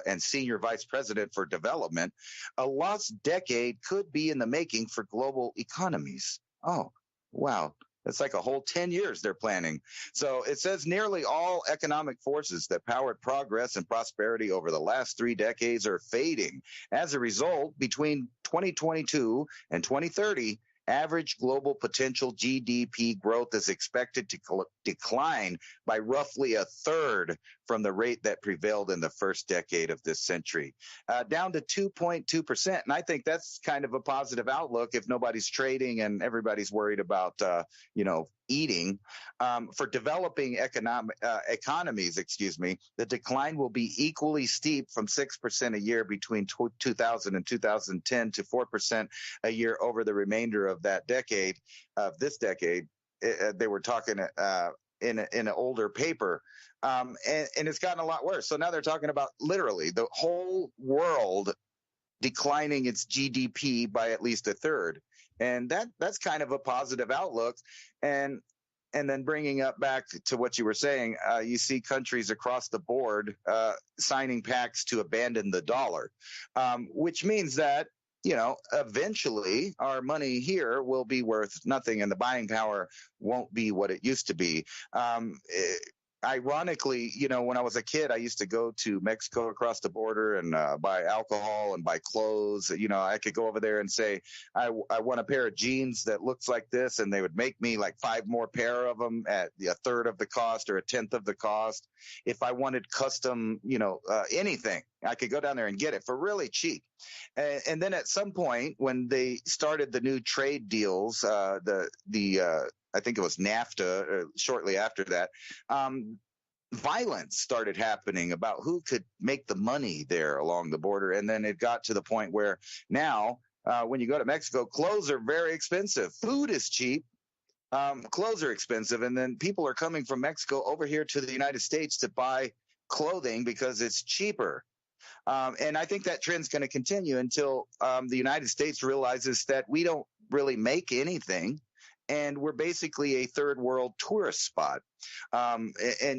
Speaker 2: and senior vice president for development. A lost decade could be in the making for global economies. Oh, wow. That's like a whole 10 years they're planning. So it says nearly all economic forces that powered progress and prosperity over the last 3 decades are fading. As a result, between 2022 and 2030, average global potential GDP growth is expected to decline by roughly a third from the rate that prevailed in the first decade of this century, down to 2.2%. And I think that's kind of a positive outlook if nobody's trading and everybody's worried about, eating. For developing economies, the decline will be equally steep, from 6% a year between 2000 and 2010 to 4% a year over the remainder of that decade, this decade. They were talking in an older paper. And it's gotten a lot worse. So now they're talking about literally the whole world declining its GDP by at least a third. And that's kind of a positive outlook. And then bringing up back to what you were saying, you see countries across the board signing pacts to abandon the dollar, which means that, eventually our money here will be worth nothing and the buying power won't be what it used to be. Ironically, when I was a kid, I used to go to Mexico across the border and buy alcohol and buy clothes. I could go over there and say, I want a pair of jeans that looks like this, and they would make me like 5 more pair of them at a third of the cost or a tenth of the cost. If I wanted custom, anything, I could go down there and get it for really cheap. And then at some point, when they started the new trade deals, I think it was NAFTA, shortly after that, violence started happening about who could make the money there along the border. And then it got to the point where now, when you go to Mexico, clothes are very expensive. Food is cheap. Clothes are expensive. And then people are coming from Mexico over here to the United States to buy clothing because it's cheaper. And I think that trend's going to continue until the United States realizes that we don't really make anything. And we're basically a third world tourist spot. And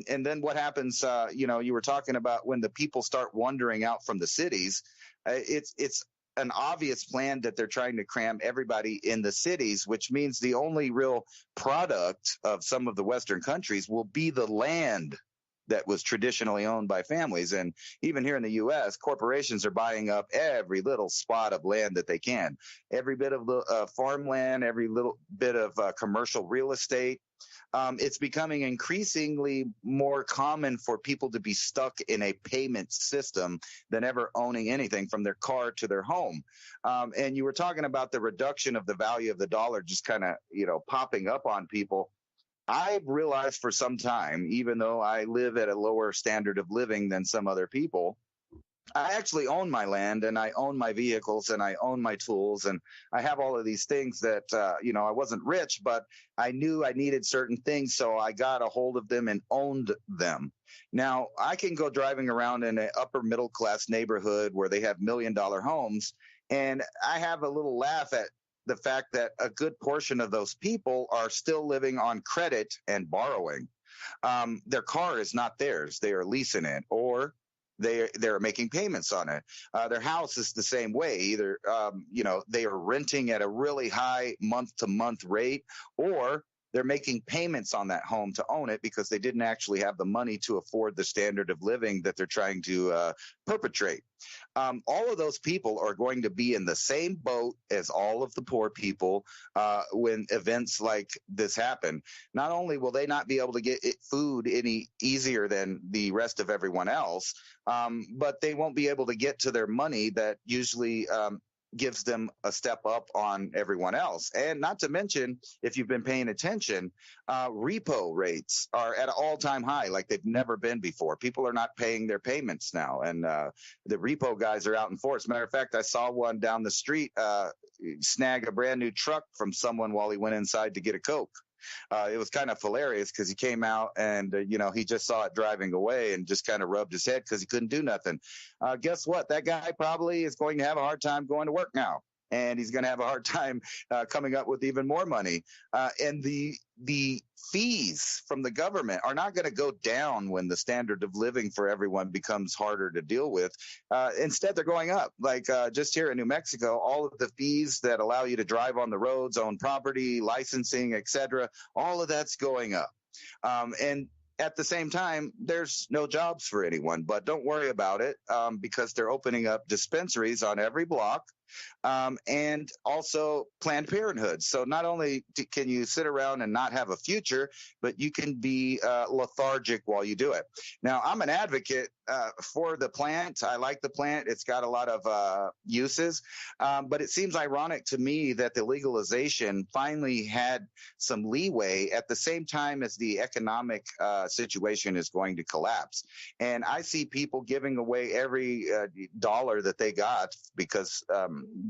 Speaker 2: then what happens, you were talking about when the people start wandering out from the cities, it's an obvious plan that they're trying to cram everybody in the cities, which means the only real product of some of the Western countries will be the land that was traditionally owned by families. And even here in the U.S., corporations are buying up every little spot of land that they can, every bit of the farmland, every little bit of commercial real estate. It's becoming increasingly more common for people to be stuck in a payment system than ever owning anything from their car to their home. And you were talking about the reduction of the value of the dollar just kind of, popping up on people. I've realized for some time, even though I live at a lower standard of living than some other people, I actually own my land and I own my vehicles and I own my tools and I have all of these things that, I wasn't rich, but I knew I needed certain things. So I got a hold of them and owned them. Now I can go driving around in an upper middle class neighborhood where they have $1 million homes. And I have a little laugh at the fact that a good portion of those people are still living on credit and borrowing. Their car is not theirs. They are leasing it, or they're making payments on it. Their house is the same way. Either, they are renting at a really high month-to-month rate, or they're making payments on that home to own it because they didn't actually have the money to afford the standard of living that they're trying to perpetrate. All of those people are going to be in the same boat as all of the poor people when events like this happen. Not only will they not be able to get food any easier than the rest of everyone else, but they won't be able to get to their money that usually gives them a step up on everyone else. And not to mention, if you've been paying attention, repo rates are at an all-time high like they've never been before. People are not paying their payments now, and the repo guys are out in force. Matter of fact, I saw one down the street snag a brand new truck from someone while he went inside to get a Coke. It was kind of hilarious because he came out and, he just saw it driving away and just kind of rubbed his head because he couldn't do nothing. Guess what? That guy probably is going to have a hard time going to work now. And he's going to have a hard time coming up with even more money. And the fees from the government are not going to go down when the standard of living for everyone becomes harder to deal with. Instead, they're going up. Like just here in New Mexico, all of the fees that allow you to drive on the roads, own property, licensing, etc., all of that's going up. And at the same time, there's no jobs for anyone. But don't worry about it because they're opening up dispensaries on every block. And also Planned Parenthood. So not only can you sit around and not have a future, but you can be lethargic while you do it. Now, I'm an advocate for the plant. I like the plant. It's got a lot of uses, but it seems ironic to me that the legalization finally had some leeway at the same time as the economic situation is going to collapse. And I see people giving away every dollar that they got because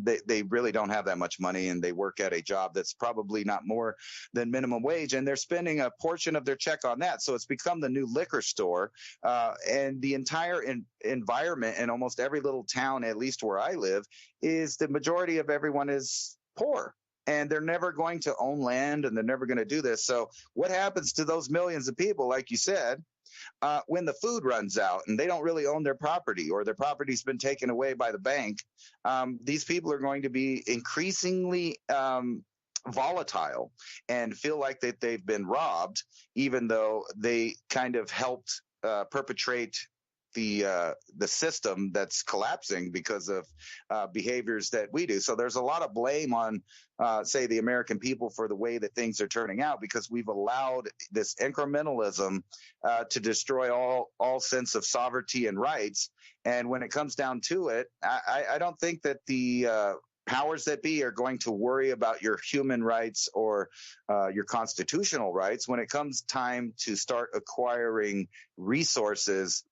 Speaker 2: they really don't have that much money and they work at a job that's probably not more than minimum wage, and they're spending a portion of their check on that. So it's become the new liquor store, and the entire environment in almost every little town, at least where I live, is the majority of everyone is poor. And they're never going to own land, and they're never going to do this. So what happens to those millions of people, like you said, when the food runs out and they don't really own their property or their property's been taken away by the bank? These people are going to be increasingly volatile and feel like that they've been robbed, even though they kind of helped perpetrate the system that's collapsing because of behaviors that we do. So there's a lot of blame on, say, the American people for the way that things are turning out because we've allowed this incrementalism to destroy all sense of sovereignty and rights. And when it comes down to it, I don't think that the powers that be are going to worry about your human rights or your constitutional rights when it comes time to start acquiring resources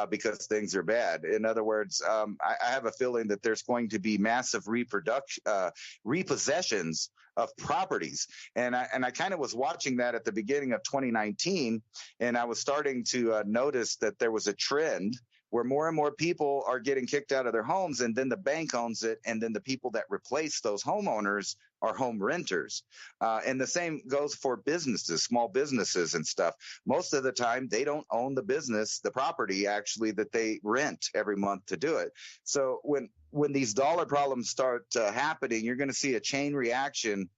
Speaker 2: because things are bad. In other words, I have a feeling that there's going to be massive repossessions of properties. And I kind of was watching that at the beginning of 2019, and I was starting to notice that there was a trend where more and more people are getting kicked out of their homes, and then the bank owns it, and then the people that replace those homeowners are home renters. And the same goes for businesses, small businesses and stuff. Most of the time, they don't own the business, the property, actually, that they rent every month to do it. So when these dollar problems start happening, you're going to see a chain reaction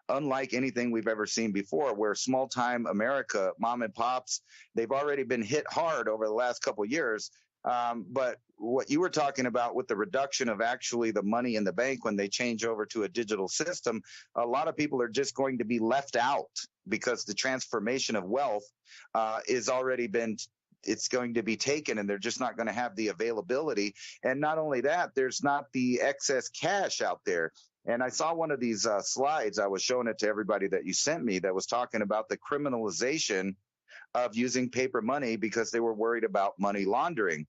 Speaker 2: unlike anything we've ever seen before, where small-time America, mom and pops, they've already been hit hard over the last couple of years. But what you were talking about with the reduction of actually the money in the bank when they change over to a digital system, a lot of people are just going to be left out because the transformation of wealth is already been it's going to be taken, and they're just not going to have the availability. And not only that, there's not the excess cash out there. And I saw one of these slides. I was showing it to everybody that you sent me that was talking about the criminalization of using paper money because they were worried about money laundering.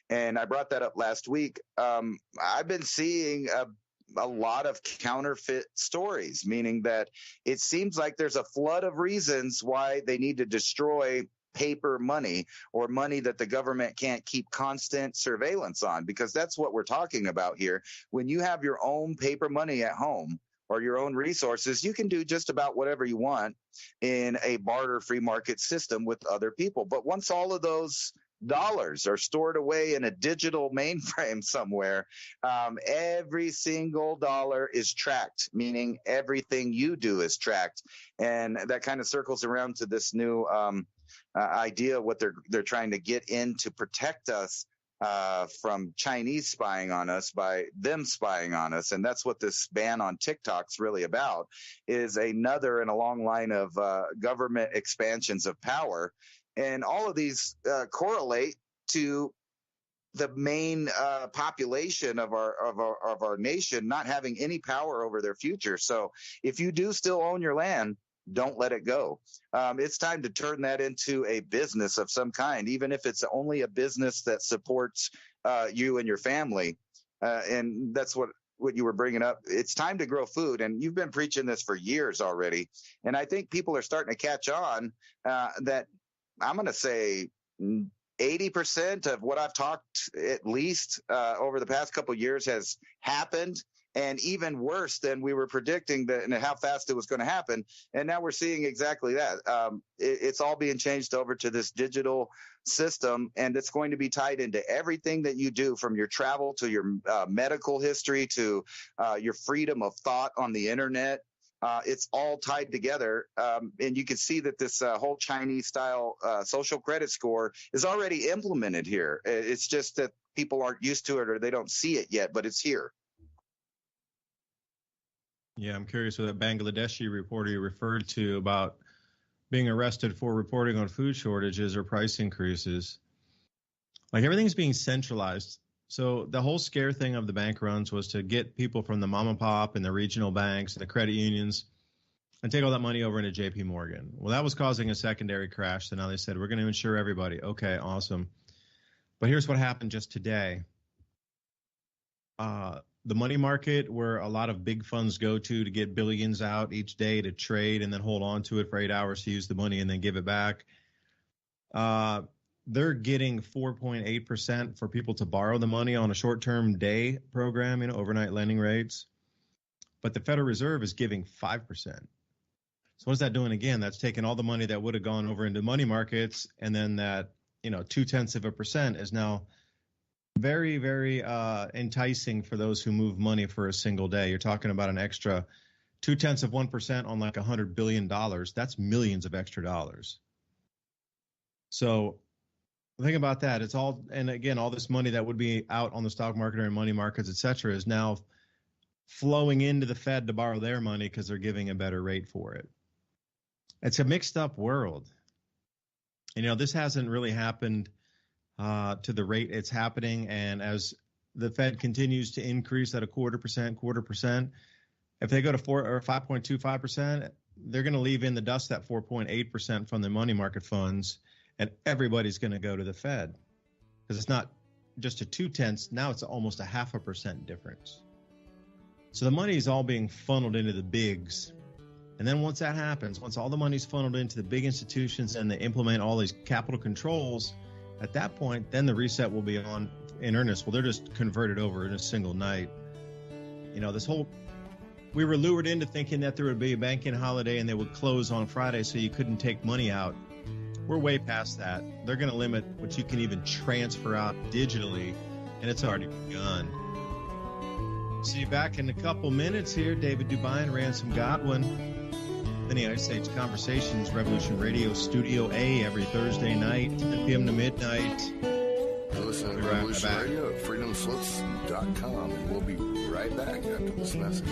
Speaker 2: And I brought that up last week. I've been seeing a lot of counterfeit stories, meaning that it seems like there's a flood of reasons why they need to destroy paper money or money that the government can't keep constant surveillance on, because that's what we're talking about here. When you have your own paper money at home, or your own resources, you can do just about whatever you want in a barter free market system with other people. But once all of those dollars are stored away in a digital mainframe somewhere. Every single dollar is tracked, meaning everything you do is tracked. And that kind of circles around to this new idea of what they're trying to get in to protect us from Chinese spying on us by them spying on us. And that's what this ban on TikTok's really about, is another in a long line of government expansions of power. And all of these correlate to the main population of our nation not having any power over their future. So if you do still own your land, don't let it go. It's time to turn that into a business of some kind, even if it's only a business that supports you and your family. And that's what you were bringing up. It's time to grow food. And you've been preaching this for years already. And I think people are starting to catch on that I'm going to say 80% of what I've talked, at least over the past couple of years, has happened. And even worse than we were predicting and how fast it was going to happen. And now we're seeing exactly that. It's all being changed over to this digital system, and it's going to be tied into everything that you do, from your travel to your medical history to your freedom of thought on the internet. It's all tied together. And you can see that this whole Chinese style social credit score is already implemented here. It's just that people aren't used to it, or they don't see it yet, but it's here.
Speaker 1: Yeah, I'm curious what that Bangladeshi reporter you referred to about being arrested for reporting on food shortages or price increases. Like, everything's being centralized. So the whole scare thing of the bank runs was to get people from the mom and pop and the regional banks and the credit unions and take all that money over into JP Morgan. Well, that was causing a secondary crash. So now they said, we're going to insure everybody. Okay, awesome. But here's what happened just today. The money market, where a lot of big funds go to get billions out each day to trade and then hold on to it for 8 hours to use the money and then give it back. They're getting 4.8% for people to borrow the money on a short-term day program, overnight lending rates. But the Federal Reserve is giving 5%. So what's that doing again? That's taking all the money that would have gone over into money markets, and then that, 0.2% is now very, very enticing for those who move money for a single day. You're talking about an extra 0.2% on like $100 billion. That's millions of extra dollars. So think about that. It's all, and again, all this money that would be out on the stock market or in money markets, et cetera, is now flowing into the Fed to borrow their money because they're giving a better rate for it. It's a mixed up world. And, this hasn't really happened to the rate it's happening. And as the Fed continues to increase at a quarter percent, if they go to 4 or 5.25%, they're going to leave in the dust that 4.8% from the money market funds, and everybody's going to go to the Fed, because it's not just a 0.2, now it's almost a 0.5% difference. So the money is all being funneled into the bigs. And then once that happens, once all the money's funneled into the big institutions and they implement all these capital controls, at that point, then the reset will be on in earnest. Well, they're just converted over in a single night. We were lured into thinking that there would be a banking holiday and they would close on Friday so you couldn't take money out. We're way past that. They're going to limit what you can even transfer out digitally, and it's already begun. See you back in a couple minutes here. David DuByne, Ransom, Godwin. The United States Conversations, Revolution Radio, Studio A, every Thursday night, 10 p.m. to midnight.
Speaker 3: Listen to Revolution Radio at freedomslips.com, and we'll be right back after this message.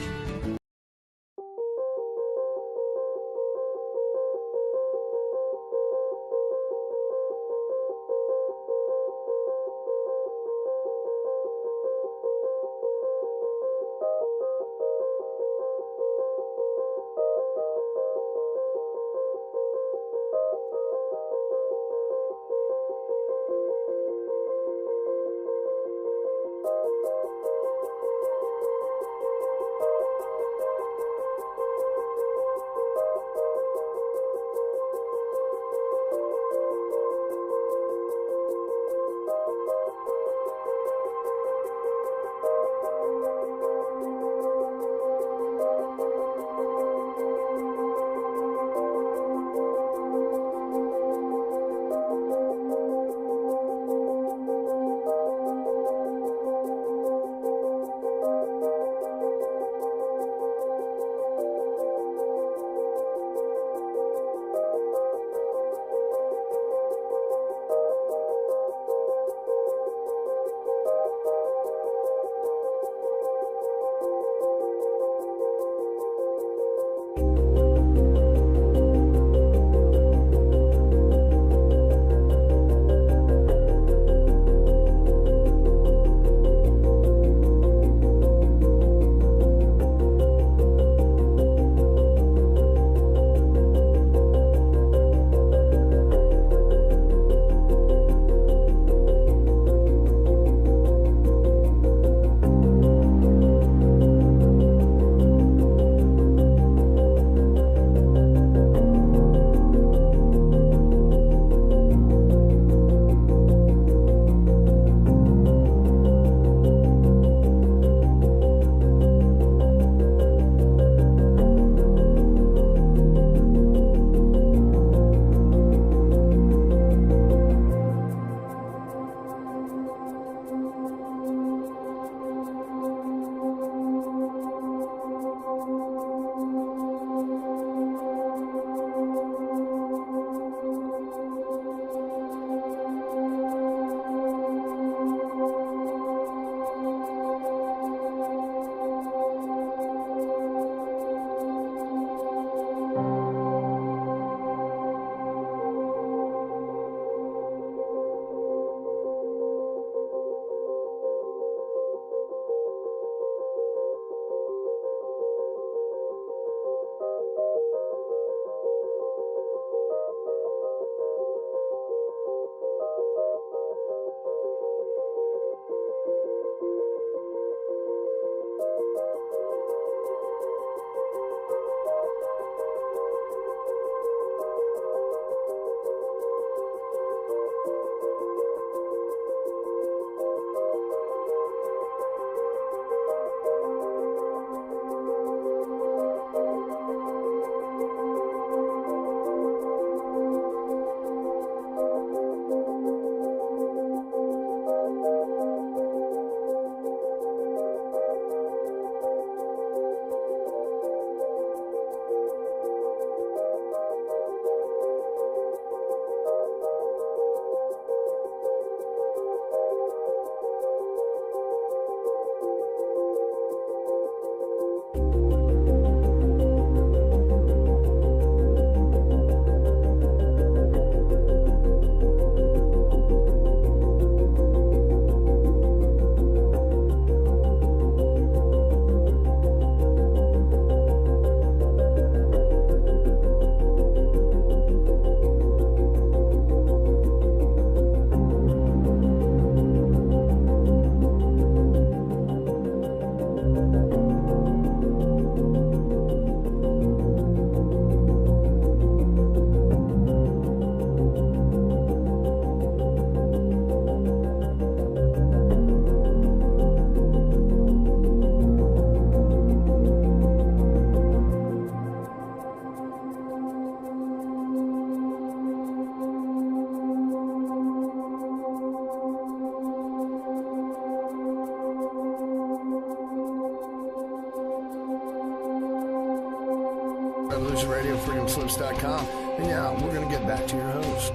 Speaker 3: freedomslips.com. And yeah, we're going to get back to your host.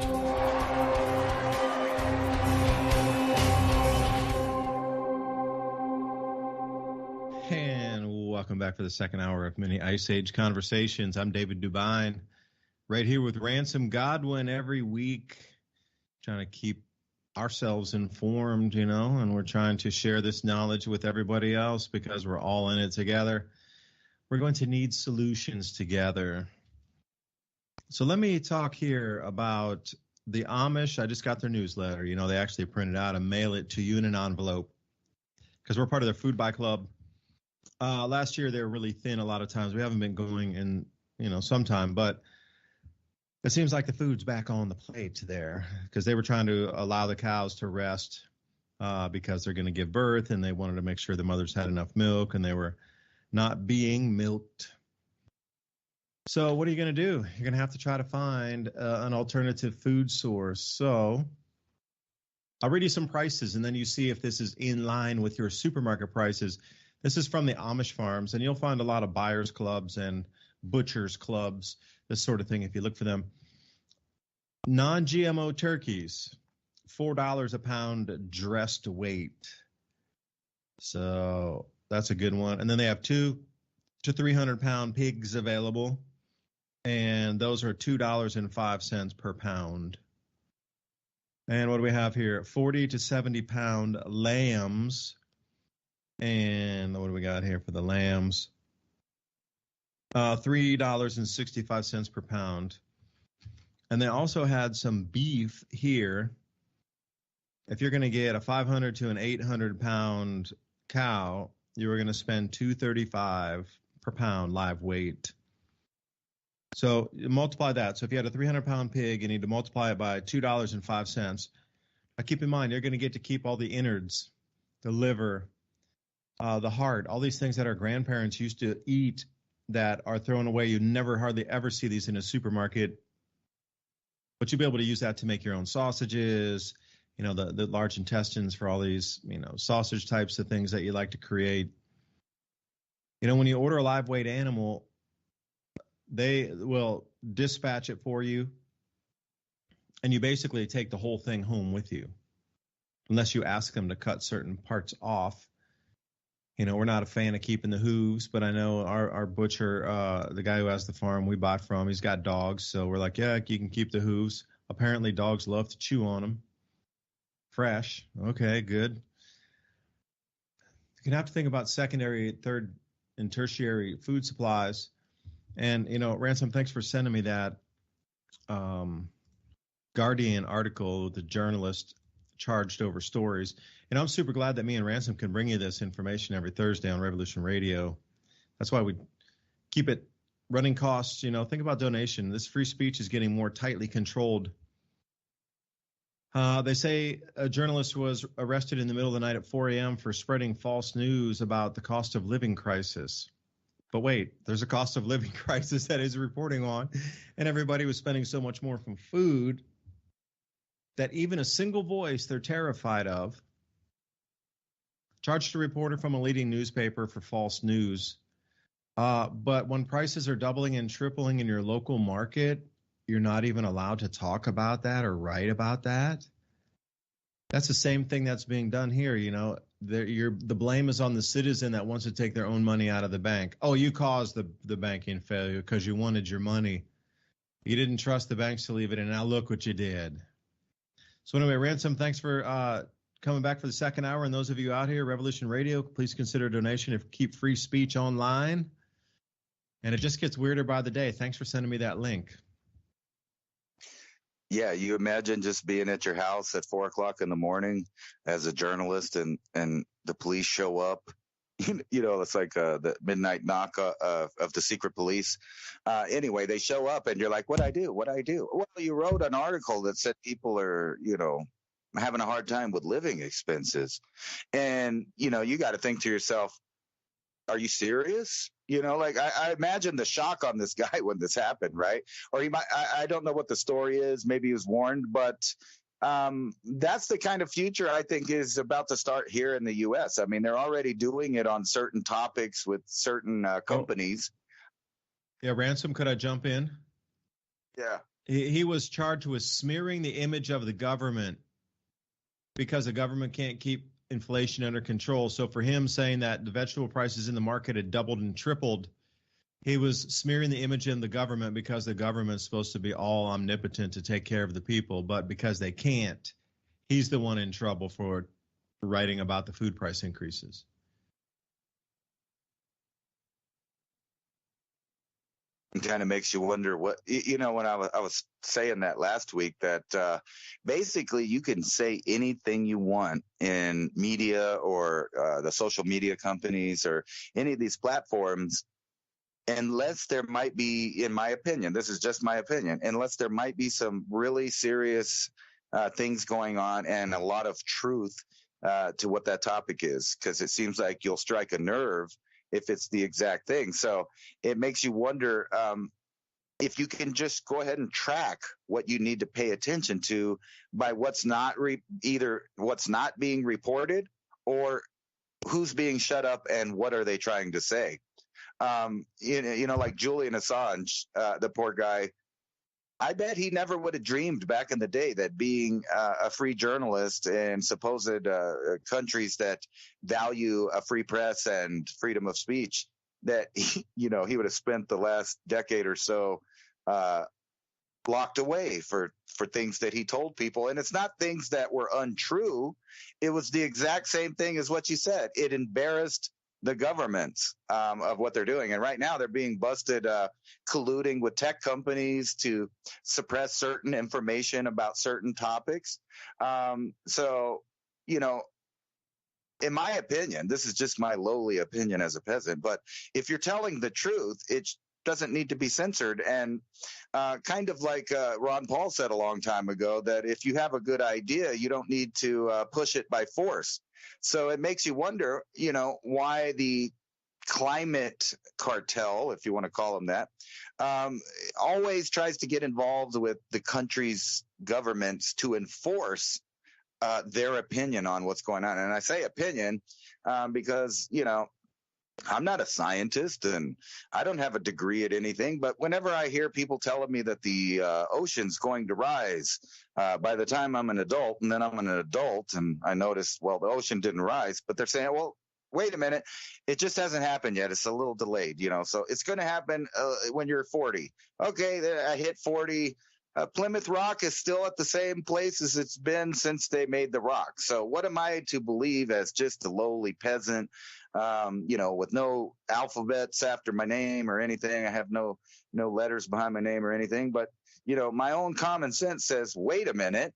Speaker 1: And welcome back for the second hour of Mini Ice Age Conversations. I'm David DuByne, right here with Ransom Godwin every week, trying to keep ourselves informed, and we're trying to share this knowledge with everybody else because we're all in it together. We're going to need solutions together. So let me talk here about the Amish. I just got their newsletter. They actually print it out and mail it to you in an envelope because we're part of their food buy club. Last year, they were really thin a lot of times. We haven't been going in, some time, but it seems like the food's back on the plate there because they were trying to allow the cows to rest because they're going to give birth, and they wanted to make sure the mothers had enough milk and they were not being milked. So what are you going to do? You're going to have to try to find an alternative food source. So I'll read you some prices, and then you see if this is in line with your supermarket prices. This is from the Amish farms, and you'll find a lot of buyers clubs and butchers clubs, this sort of thing, if you look for them. Non-GMO turkeys, $4 a pound dressed weight. So that's a good one. And then they have 200 to 300 pound pigs available, and those are $2.05 per pound. And what do we have here? 40 to 70 pound lambs. And what do we got here for the lambs? $3.65 per pound. And they also had some beef here. If you're going to get a 500 to an 800 pound cow, you were going to spend $2.35 per pound live weight. So you multiply that. So if you had a 300 pound pig, you need to multiply it by $2.05. Now keep in mind, you're going to get to keep all the innards, the liver, the heart, all these things that our grandparents used to eat that are thrown away. You never hardly ever see these in a supermarket, but you'll be able to use that to make your own sausages, the large intestines for all these, sausage types of things that you like to create. When you order a live weight animal, they will dispatch it for you, and you basically take the whole thing home with you, unless you ask them to cut certain parts off. We're not a fan of keeping the hooves, but I know our butcher, the guy who has the farm we bought from, he's got dogs. So we're like, yeah, you can keep the hooves. Apparently dogs love to chew on them. Fresh. Okay, good. You're going to have to think about secondary, third, and tertiary food supplies. And, Ransom, thanks for sending me that Guardian article, the journalist charged over stories. And I'm super glad that me and Ransom can bring you this information every Thursday on Revolution Radio. That's why we keep it running costs. Think about donation. This free speech is getting more tightly controlled. They say a journalist was arrested in the middle of the night at 4 a.m. for spreading false news about the cost of living crisis. But wait, there's a cost of living crisis that he's reporting on, and everybody was spending so much more from food that even a single voice they're terrified of. Charged a reporter from a leading newspaper for false news. But when prices are doubling and tripling in your local market, you're not even allowed to talk about that or write about that. That's the same thing that's being done here. The blame is on the citizen that wants to take their own money out of the bank. Oh, you caused the banking failure because you wanted your money. You didn't trust the banks to leave it in. Now look what you did. So anyway, Ransom, thanks for coming back for the second hour. And those of you out here, Revolution Radio, please consider a donation to keep free speech online. And it just gets weirder by the day. Thanks for sending me that link.
Speaker 2: Yeah, you imagine just being at your house at 4 o'clock in the morning as a journalist, and the police show up. It's like the midnight knock of the secret police. Anyway, they show up, and you're like, "What I do? What I do?" Well, you wrote an article that said people are, having a hard time with living expenses, and you got to think to yourself, "Are you serious?" I imagine the shock on this guy when this happened, right? Or he might, I don't know what the story is. Maybe he was warned, but that's the kind of future I think is about to start here in the U.S. I mean, they're already doing it on certain topics with certain companies.
Speaker 1: Yeah, Ransom, could I jump in?
Speaker 2: Yeah.
Speaker 1: He was charged with smearing the image of the government because the government can't keep inflation under control. So for him saying that the vegetable prices in the market had doubled and tripled, he was smearing the image in the government because the government's supposed to be all omnipotent to take care of the people. But because they can't, he's the one in trouble for writing about the food price increases.
Speaker 2: It kind of makes you wonder what, when I was saying that last week, that basically you can say anything you want in media or the social media companies or any of these platforms, unless there might be, in my opinion, this is just my opinion, unless there might be some really serious things going on and a lot of truth to what that topic is, because it seems like you'll strike a nerve if it's the exact thing. So it makes you wonder if you can just go ahead and track what you need to pay attention to by what's not either what's not being reported or who's being shut up and what are they trying to say. Like Julian Assange, the poor guy, I bet he never would have dreamed back in the day that being a free journalist in supposed countries that value a free press and freedom of speech, that he would have spent the last decade or so locked away for things that he told people. And it's not things that were untrue. It was the exact same thing as what you said. It embarrassed the governments of what they're doing. And right now they're being busted colluding with tech companies to suppress certain information about certain topics. So, in my opinion, this is just my lowly opinion as a peasant, but if you're telling the truth, it doesn't need to be censored. And kind of like Ron Paul said a long time ago, that if you have a good idea, you don't need to push it by force. So it makes you wonder, why the climate cartel, if you want to call them that, always tries to get involved with the country's governments to enforce their opinion on what's going on. And I say opinion because, I'm not a scientist and I don't have a degree at anything, but whenever I hear people telling me that the ocean's going to rise by the time I'm an adult, and then I'm an adult and I notice, well, the ocean didn't rise, but they're saying, well, wait a minute, it just hasn't happened yet. It's a little delayed, so it's going to happen when you're 40. Okay, I hit 40. Plymouth Rock is still at the same place as it's been since they made the rock. So what am I to believe as just a lowly peasant, with no alphabets after my name or anything? I have no letters behind my name or anything. But, my own common sense says, wait a minute,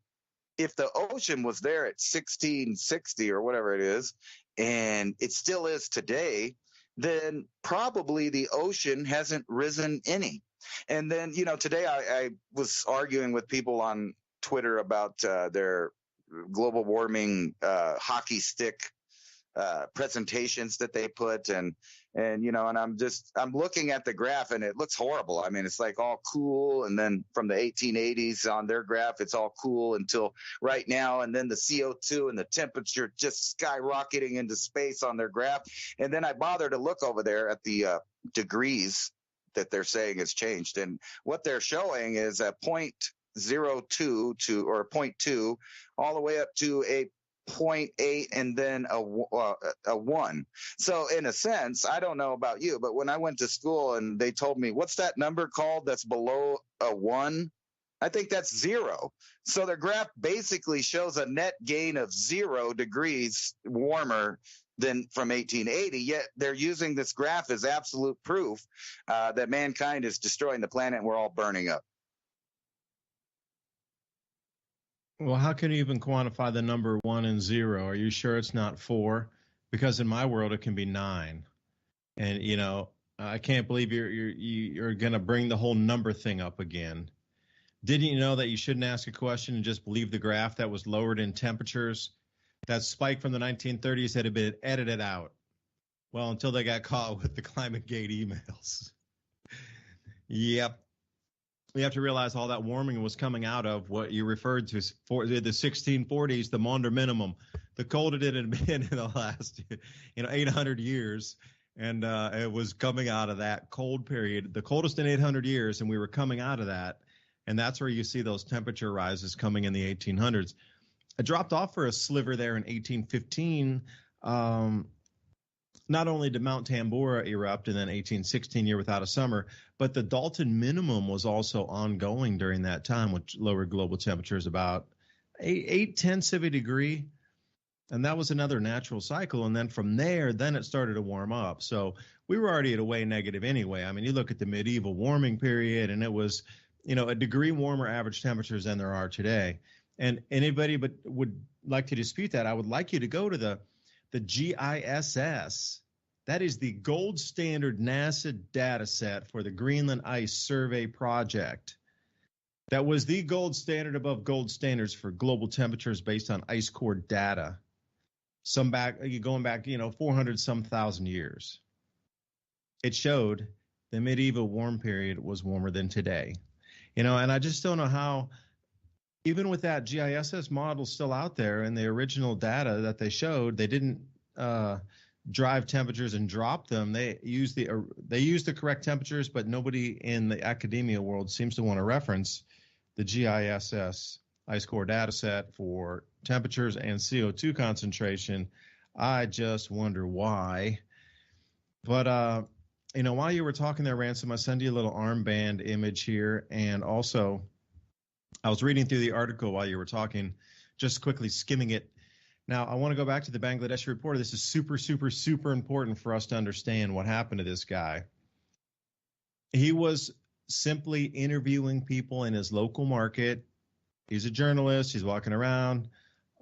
Speaker 2: if the ocean was there at 1660 or whatever it is, and it still is today, then probably the ocean hasn't risen any. And then, today I was arguing with people on Twitter about their global warming hockey stick presentations that they put. And I'm looking at the graph and it looks horrible. I mean, it's like all cool. And then from the 1880s on their graph, it's all cool until right now. And then the CO2 and the temperature just skyrocketing into space on their graph. And then I bother to look over there at the degrees that they're saying has changed. And what they're showing is a 0.02 to, or 0.2 all the way up to a 0.8 and then a 1. So in a sense, I don't know about you, but when I went to school and they told me, what's that number called that's below a 1? I think that's 0. So their graph basically shows a net gain of 0 degrees warmer than from 1880, yet they're using this graph as absolute proof that mankind is destroying the planet and we're all burning up.
Speaker 1: Well, how can you even quantify the number 1 and 0? Are you sure it's not 4? Because in my world, it can be 9. And, I can't believe you're going to bring the whole number thing up again. Didn't you know that you shouldn't ask a question and just believe the graph that was lowered in temperatures? That spike from the 1930s had been edited out. Well, until they got caught with the ClimateGate emails. Yep. We have to realize all that warming was coming out of what you referred to for the 1640s, the Maunder minimum. The coldest it had been in the last, 800 years. And it was coming out of that cold period, the coldest in 800 years, and we were coming out of that. And that's where you see those temperature rises coming in the 1800s. It dropped off for a sliver there in 1815. Not only did Mount Tambora erupt in then 1816 year without a summer, but the Dalton minimum was also ongoing during that time, which lowered global temperatures about 8/10 of a degree. And that was another natural cycle. And then from there, then it started to warm up. So we were already at a way negative anyway. I mean, you look at the medieval warming period, and it was, a degree warmer average temperatures than there are today. And anybody but would like to dispute that, I would like you to go to the GISS. That is the gold standard NASA data set for the Greenland Ice Survey Project. That was the gold standard above gold standards for global temperatures based on ice core data. Going back, 400 some thousand years. It showed the medieval warm period was warmer than today. And I just don't know how, even with that GISS model still out there and the original data that they showed, they didn't drive temperatures and drop them. They used the correct temperatures, but nobody in the academia world seems to want to reference the GISS ice core data set for temperatures and CO2 concentration. I just wonder why. But while you were talking there, Ransom, I sent you a little armband image here, and also I was reading through the article while you were talking, just quickly skimming it. Now, I want to go back to the Bangladeshi reporter. This is super, super, super important for us to understand what happened to this guy. He was simply interviewing people in his local market. He's a journalist. He's walking around.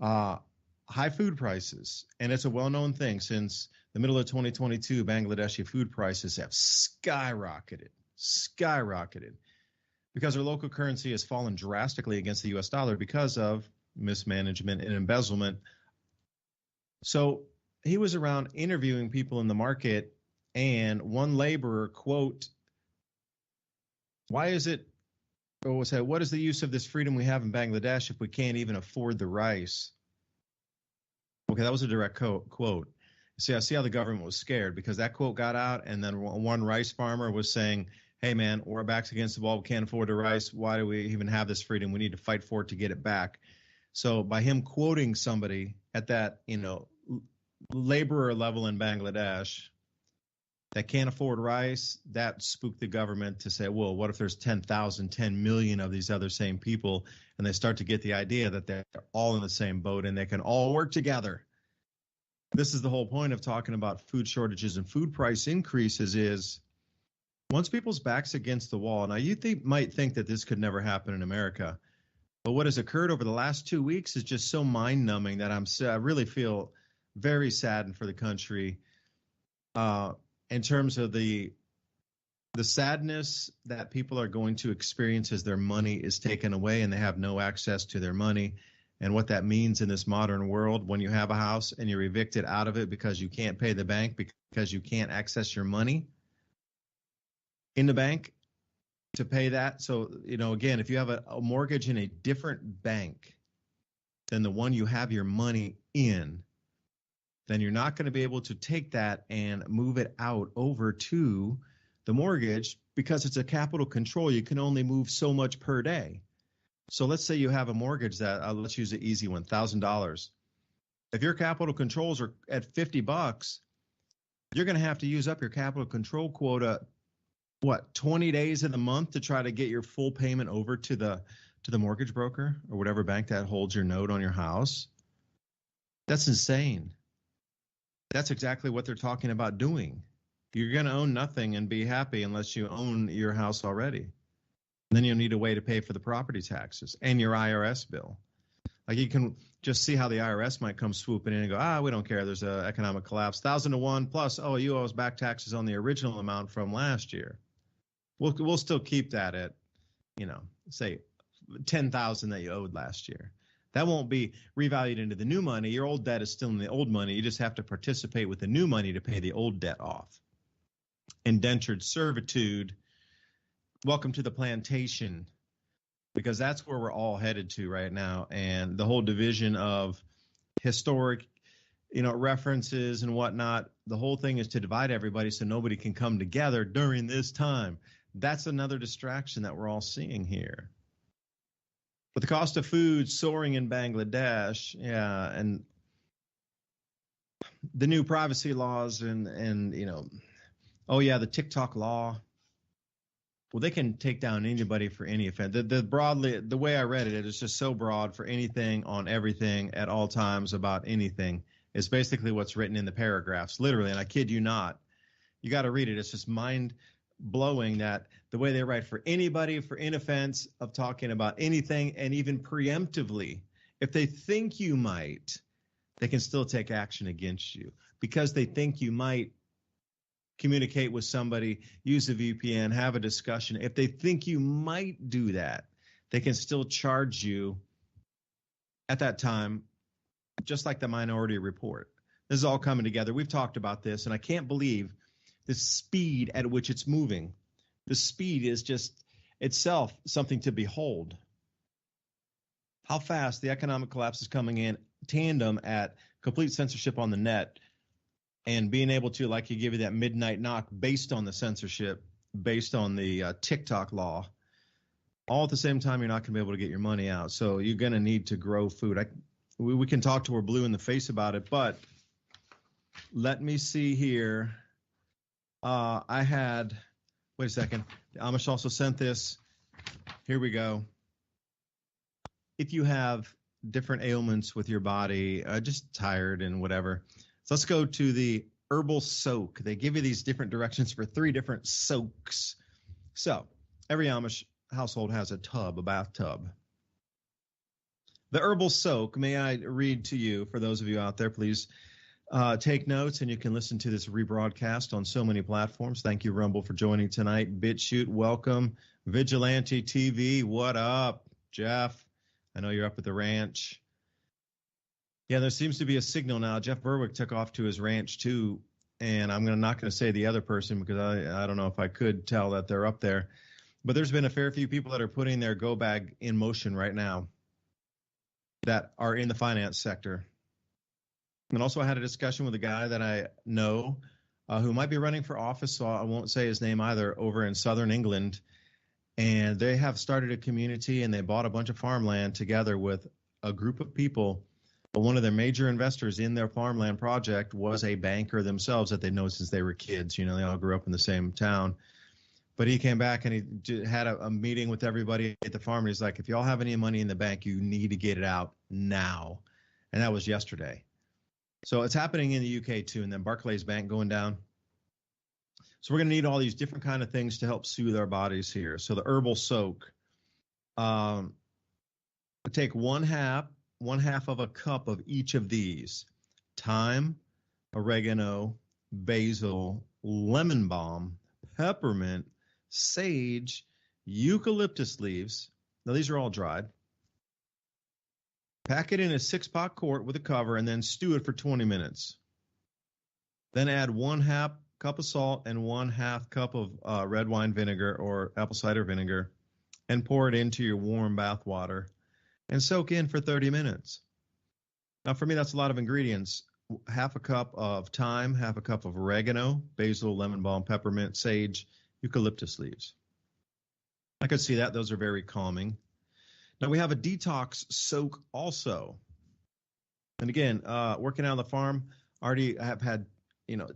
Speaker 1: High food prices. And it's a well-known thing. Since the middle of 2022, Bangladeshi food prices have skyrocketed because our local currency has fallen drastically against the U.S. dollar because of mismanagement and embezzlement. So he was around interviewing people in the market, and one laborer, quote, what is the use of this freedom we have in Bangladesh if we can't even afford the rice? Okay, that was a direct quote. See, I see how the government was scared because that quote got out, and then one rice farmer was saying, hey, man, we're backs against the wall. We can't afford the rice. Why do we even have this freedom? We need to fight for it to get it back. So by him quoting somebody at that, laborer level in Bangladesh that can't afford rice, that spooked the government to say, well, what if there's 10 million of these other same people, and they start to get the idea that they're all in the same boat and they can all work together. This is the whole point of talking about food shortages and food price increases is once people's backs against the wall. Now, you might think that this could never happen in America, but what has occurred over the last 2 weeks is just so mind-numbing that I really feel very saddened for the country in terms of the sadness that people are going to experience as their money is taken away and they have no access to their money, and what that means in this modern world when you have a house and you're evicted out of it because you can't pay the bank because you can't access your money in the bank to pay that. So, again, if you have a mortgage in a different bank than the one you have your money in, then you're not going to be able to take that and move it out over to the mortgage because it's a capital control. You can only move so much per day. So let's say you have a mortgage that, let's use an easy one, $1,000. If your capital controls are at $50, you're going to have to use up your capital control quota, 20 days of the month to try to get your full payment over to the mortgage broker or whatever bank that holds your note on your house. That's insane. That's exactly what they're talking about doing. You're going to own nothing and be happy unless you own your house already. And then you'll need a way to pay for the property taxes and your IRS bill. Like you can just see how the IRS might come swooping in and go, we don't care. There's an economic collapse. 1,000 to 1 plus, you owe us back taxes on the original amount from last year. We'll still keep that at, say 10,000 that you owed last year. That won't be revalued into the new money. Your old debt is still in the old money. You just have to participate with the new money to pay the old debt off. Indentured servitude. Welcome to the plantation, because that's where we're all headed to right now. And the whole division of historic, references and whatnot, the whole thing is to divide everybody so nobody can come together during this time. That's another distraction that we're all seeing here. But the cost of food soaring in Bangladesh, yeah, and the new privacy laws and you know, oh yeah, the TikTok law. Well, they can take down anybody for any offense. The way I read it is just so broad for anything on everything at all times about anything. It's basically what's written in the paragraphs, literally, and I kid you not. You got to read it. It's just mind-blowing that the way they write for anybody for any offense of talking about anything, and even preemptively, if they think you might, they can still take action against you because they think you might communicate with somebody, use a VPN, have a discussion. If they think you might do that, they can still charge you at that time, just like the Minority Report. This is all coming together. We've talked about this, and I can't believe the speed at which it's moving. The speed is just itself something to behold. How fast the economic collapse is coming in tandem at complete censorship on the net, and being able to, like, you give you that midnight knock based on the censorship, based on the TikTok law, all at the same time, you're not going to be able to get your money out. So you're going to need to grow food. We can talk till we're blue in the face about it, but let me see here. Wait a second. The Amish also sent this. Here we go. If you have different ailments with your body, just tired and whatever, so let's go to the Herbal soak. They give you these different directions for 3 different soaks. So every Amish household has a bathtub. The Herbal soak, may I read to you, for those of you out there, please take notes, and you can listen to this rebroadcast on so many platforms. Thank you, Rumble, for joining tonight. BitChute, welcome. Vigilante TV, what up? Jeff, I know you're up at the ranch. Yeah, there seems to be a signal now. Jeff Berwick took off to his ranch too, and I'm not going to say the other person because I don't know if I could tell that they're up there. But there's been a fair few people that are putting their go bag in motion right now that are in the finance sector. And also I had a discussion with a guy that I know who might be running for office, so I won't say his name either, over in southern England. And they have started a community, and they bought a bunch of farmland together with a group of people. But one of their major investors in their farmland project was a banker themselves that they know since they were kids. You know, they all grew up in the same town. But he came back and he had a meeting with everybody at the farm. And he's like, if y'all have any money in the bank, you need to get it out now. And that was yesterday. So it's happening in the UK too. And then Barclays Bank going down. So we're going to need all these different kind of things to help soothe our bodies here. So the Herbal soak. Take one half of a cup of each of these: thyme, oregano, basil, lemon balm, peppermint, sage, eucalyptus leaves. Now these are all dried. Pack it in a 6-pot quart with a cover and then stew it for 20 minutes. Then add 1/2 cup of salt and 1/2 cup of red wine vinegar or apple cider vinegar, and pour it into your warm bath water and soak in for 30 minutes. Now, for me, that's a lot of ingredients. 1/2 cup of thyme, 1/2 cup of oregano, basil, lemon balm, peppermint, sage, eucalyptus leaves. I could see that. Those are very calming. Now, we have a detox soak also. And again, working out on the farm, already have had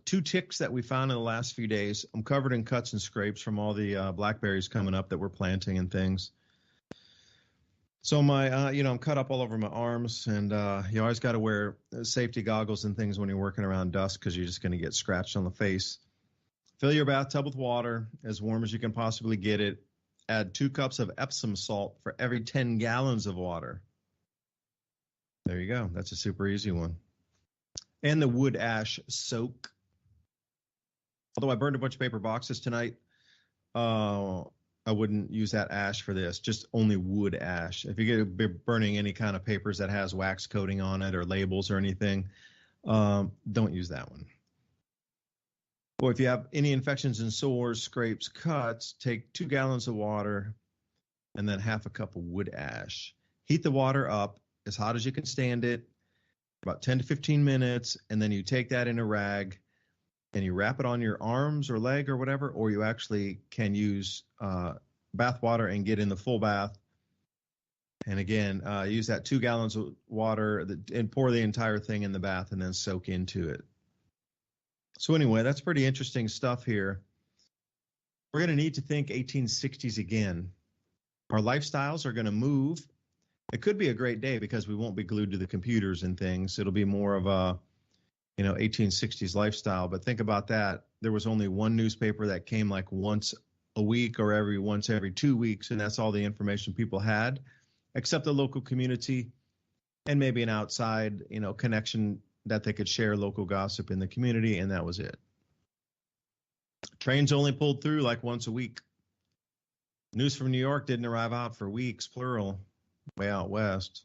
Speaker 1: 2 ticks that we found in the last few days. I'm covered in cuts and scrapes from all the blackberries coming up that we're planting and things. So my, I'm cut up all over my arms, and you always got to wear safety goggles and things when you're working around dust because you're just going to get scratched on the face. Fill your bathtub with water as warm as you can possibly get it. Add 2 cups of Epsom salt for every 10 gallons of water. There you go. That's a super easy one. And the wood ash soak. Although I burned a bunch of paper boxes tonight, I wouldn't use that ash for this, just only wood ash. If you get burning any kind of papers that has wax coating on it or labels or anything, don't use that one. Or if you have any infections and sores, scrapes, cuts, take 2 gallons of water and then 1/2 cup of wood ash. Heat the water up as hot as you can stand it, about 10 to 15 minutes, and then you take that in a rag and you wrap it on your arms or leg or whatever, or you actually can use bath water and get in the full bath. And again, use that 2 gallons of water and pour the entire thing in the bath and then soak into it. So anyway, that's pretty interesting stuff here. We're going to need to think 1860s again. Our lifestyles are going to move. It could be a great day because we won't be glued to the computers and things. It'll be more of a, 1860s lifestyle. But think about that. There was only one newspaper that came like once a week or once every 2 weeks, and that's all the information people had, except the local community and maybe an outside, connection that they could share local gossip in the community, and that was it. Trains only pulled through like once a week. News from New York didn't arrive out for weeks, plural, way out west.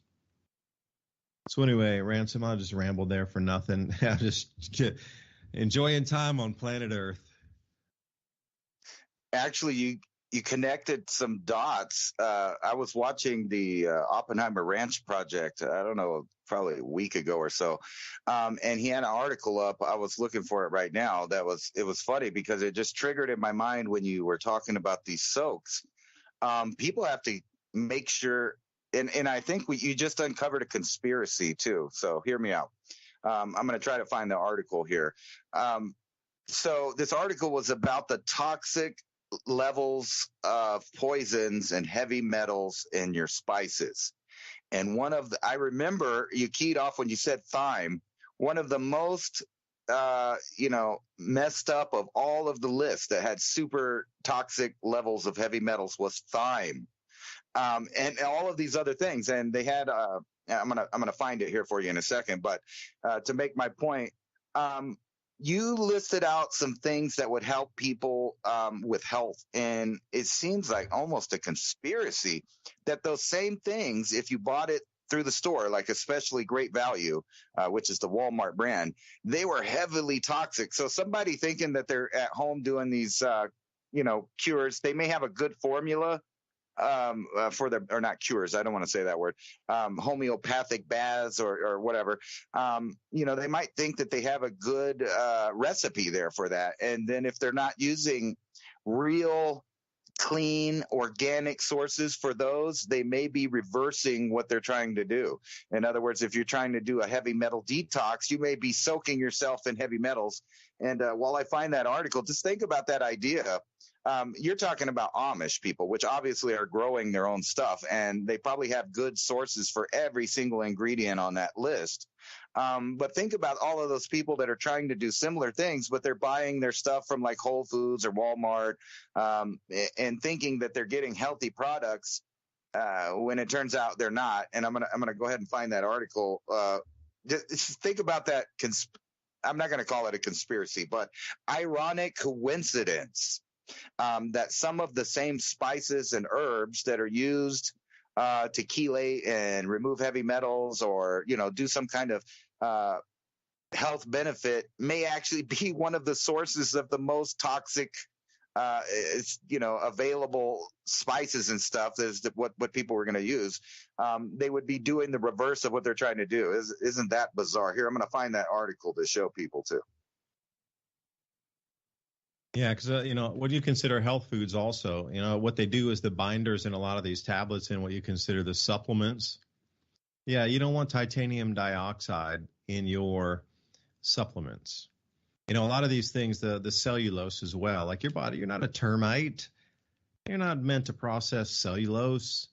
Speaker 1: So anyway, Ransom, I just rambled there for nothing. I'm just enjoying time on planet Earth.
Speaker 2: Actually, you connected some dots. I was watching the Oppenheimer Ranch project, I don't know, probably a week ago or so. And he had an article up. I was looking for it right now. It was funny because it just triggered in my mind when you were talking about these soaks. People have to make sure, and I think you just uncovered a conspiracy too. So hear me out. I'm going to try to find the article here. So this article was about the toxic levels of poisons and heavy metals in your spices. And I remember you keyed off when you said thyme, one of the most, messed up of all of the lists that had super toxic levels of heavy metals was thyme. And all of these other things. And they had, I'm going to find it here for you in a second, but to make my point, you listed out some things that would help people with health, and it seems like almost a conspiracy that those same things, if you bought it through the store, like especially Great Value, which is the Walmart brand, they were heavily toxic. So somebody thinking that they're at home doing these, cures, they may have a good formula or not cures, I don't want to say that word, homeopathic baths or whatever. They might think that they have a good recipe there for that. And then if they're not using real clean organic sources for those, they may be reversing what they're trying to do. In other words, if you're trying to do a heavy metal detox, you may be soaking yourself in heavy metals. And while I find that article, just think about that idea. You're talking about Amish people, which obviously are growing their own stuff, and they probably have good sources for every single ingredient on that list. But think about all of those people that are trying to do similar things, but they're buying their stuff from like Whole Foods or Walmart, and thinking that they're getting healthy products when it turns out they're not. And I'm gonna go ahead and find that article. Just think about that. I'm not going to call it a conspiracy, but ironic coincidence. That some of the same spices and herbs that are used to chelate and remove heavy metals or, do some kind of health benefit may actually be one of the sources of the most toxic, available spices and stuff. That is what people were going to use. They would be doing the reverse of what they're trying to do. Isn't that bizarre? Here, I'm going to find that article to show people too.
Speaker 1: Yeah, because, what do you consider health foods also? What they do is the binders in a lot of these tablets and what you consider the supplements. Yeah, you don't want titanium dioxide in your supplements. A lot of these things, the cellulose as well, like your body, you're not a termite. You're not meant to process cellulose.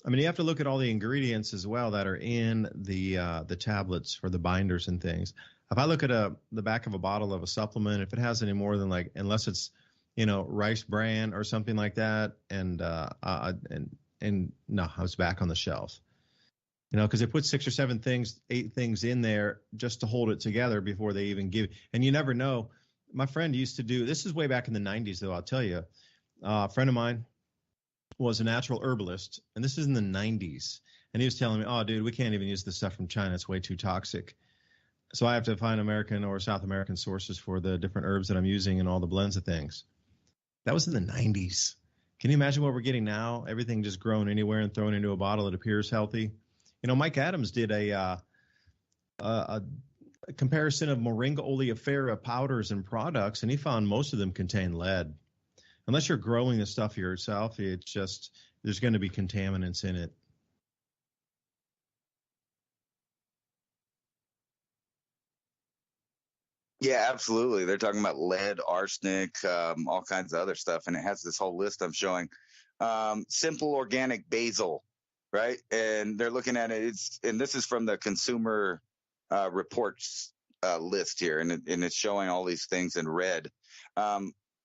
Speaker 1: I mean, you have to look at all the ingredients as well that are in the tablets for the binders and things. If I look at the back of a bottle of a supplement, if it has any more than unless it's, Rice Bran or something like that, and no, I was back on the shelf. Because they put 6 or 7 things, 8 things in there just to hold it together before they even give. And you never know. My friend used to do, this is way back in the 90s, though, I'll tell you. A friend of mine was a natural herbalist, and this is in the 90s. And he was telling me, oh, dude, we can't even use this stuff from China. It's way too toxic. So I have to find American or South American sources for the different herbs that I'm using and all the blends of things. That was in the 90s. Can you imagine what we're getting now? Everything just grown anywhere and thrown into a bottle that appears healthy. Mike Adams did a a comparison of Moringa oleifera powders and products, and he found most of them contain lead. Unless you're growing the stuff yourself, it's just there's going to be contaminants in it.
Speaker 2: Yeah, absolutely. They're talking about lead, arsenic, all kinds of other stuff, and it has this whole list I'm showing. Simple organic basil, right? And they're looking at it. And this is from the Consumer Reports list here, and it's showing all these things in red.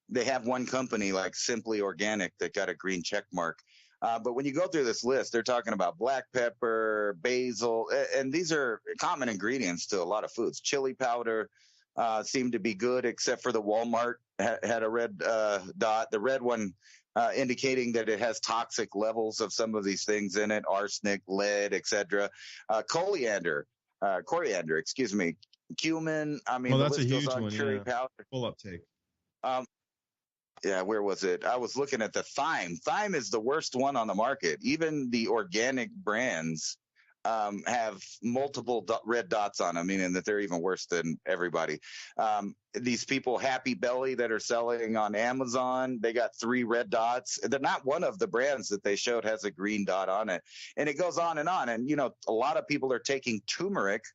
Speaker 2: They have one company like Simply Organic that got a green check mark. But when you go through this list, they're talking about black pepper, basil, and these are common ingredients to a lot of foods. Chili powder seemed to be good, except for the Walmart had a red dot. The red one indicating that it has toxic levels of some of these things in it: arsenic, lead, etc. Coriander, excuse me, cumin. I mean,
Speaker 1: well,
Speaker 2: the
Speaker 1: that's
Speaker 2: list
Speaker 1: a huge
Speaker 2: goes on.
Speaker 1: one.
Speaker 2: Curry
Speaker 1: Yeah,
Speaker 2: powder.
Speaker 1: full uptake.
Speaker 2: Yeah, where was it? I was looking at the thyme. Thyme is the worst one on the market. Even the organic brands have multiple red dots on them, meaning that they're even worse than everybody. These people, Happy Belly, that are selling on Amazon, they got 3 red dots. They're not one of the brands that they showed has a green dot on it. And it goes on. And, you know, a lot of people are taking turmeric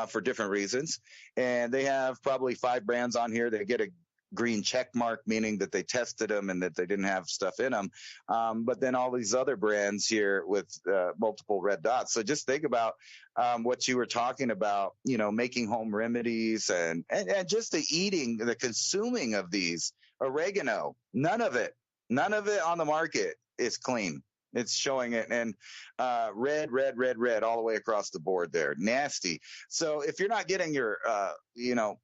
Speaker 2: for different reasons. And they have probably 5 brands on here that get a green check mark, meaning that they tested them and that they didn't have stuff in them. But then all these other brands here with multiple red dots. So just think about what you were talking about, you know, making home remedies and just the eating, the consuming of these. Oregano, none of it on the market is clean. It's showing it, and red all the way across the board there. Nasty. So if you're not getting your, you know,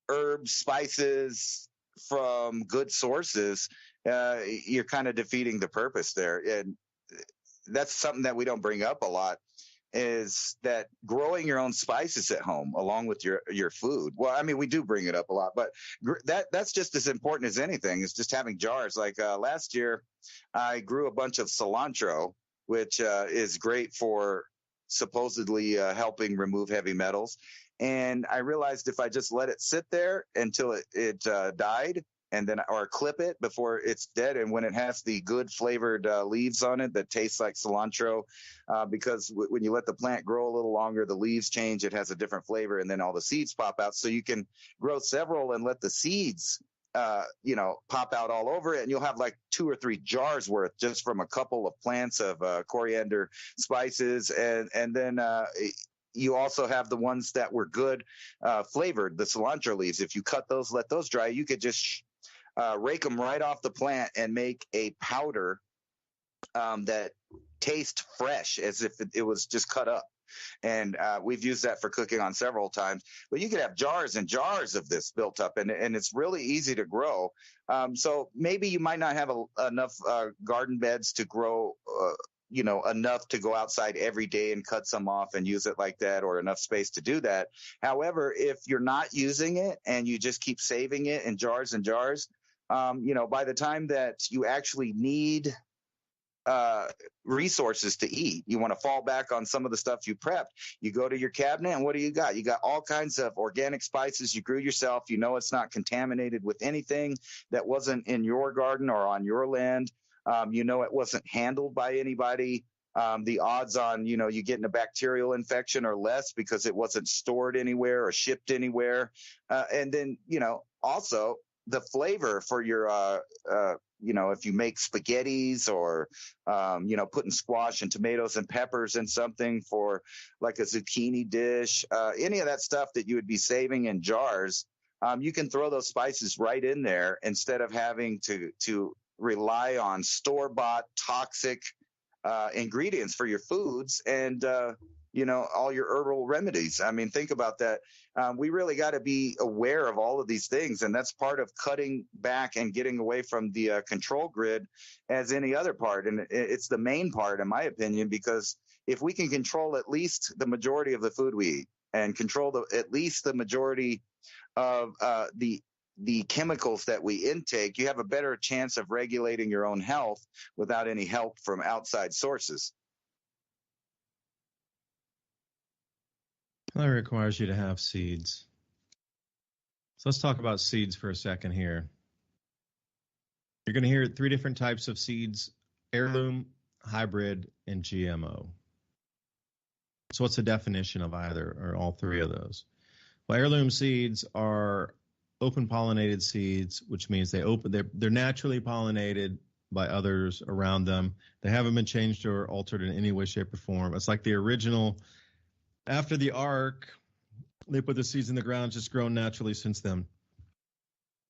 Speaker 2: herbs, spices from good sources, you're kind of defeating the purpose there. And that's something that we don't bring up a lot, is that growing your own spices at home along with your food. Well, I mean, we do bring it up a lot, but that's just as important as anything, is just having jars. Like last year, I grew a bunch of cilantro, which is great for supposedly helping remove heavy metals. And I realized if I just let it sit there until it died, and then or clip it before it's dead, and when it has the good flavored leaves on it that taste like cilantro, because when you let the plant grow a little longer, the leaves change, it has a different flavor, and then all the seeds pop out. So you can grow several and let the seeds you know, pop out all over it, and you'll have like 2 or 3 jars worth just from a couple of plants of coriander spices, and then you also have the ones that were good flavored, the cilantro leaves. If you cut those, let those dry, you could just rake them right off the plant and make a powder that tastes fresh, as if it was just cut up. And we've used that for cooking on several times. But you could have jars and jars of this built up, and it's really easy to grow. So maybe you might not have enough garden beds to grow you know, enough to go outside every day and cut some off and use it like that, or enough space to do that. However, if you're not using it and you just keep saving it in jars and jars, you know, by the time that you actually need resources to eat, you want to fall back on some of the stuff you prepped. You go to your cabinet, and what do? You got all kinds of organic spices you grew yourself. You know, it's not contaminated with anything that wasn't in your garden or on your land. You know, it wasn't handled by anybody. The odds on, you know, you getting a bacterial infection are less because it wasn't stored anywhere or shipped anywhere. And then, you know, also the flavor for your, you know, if you make spaghettis or, you know, putting squash and tomatoes and peppers in something for like a zucchini dish, any of that stuff that you would be saving in jars, you can throw those spices right in there instead of having to rely on store-bought toxic ingredients for your foods and, you know, all your herbal remedies. I mean, think about that. We really got to be aware of all of these things, and that's part of cutting back and getting away from the control grid as any other part. And it's the main part, in my opinion, because if we can control at least the majority of the food we eat and control at least the majority of the chemicals that we intake, you have a better chance of regulating your own health without any help from outside sources.
Speaker 1: That requires you to have seeds. So let's talk about seeds for a second here. You're going to hear 3 different types of seeds: heirloom, hybrid, and GMO. So what's the definition of either or all 3 of those? Well, heirloom seeds are open pollinated seeds, which means they're naturally pollinated by others around them. They haven't been changed or altered in any way, shape, or form. It's like the original. After the ark, they put the seeds in the ground, just grown naturally since then.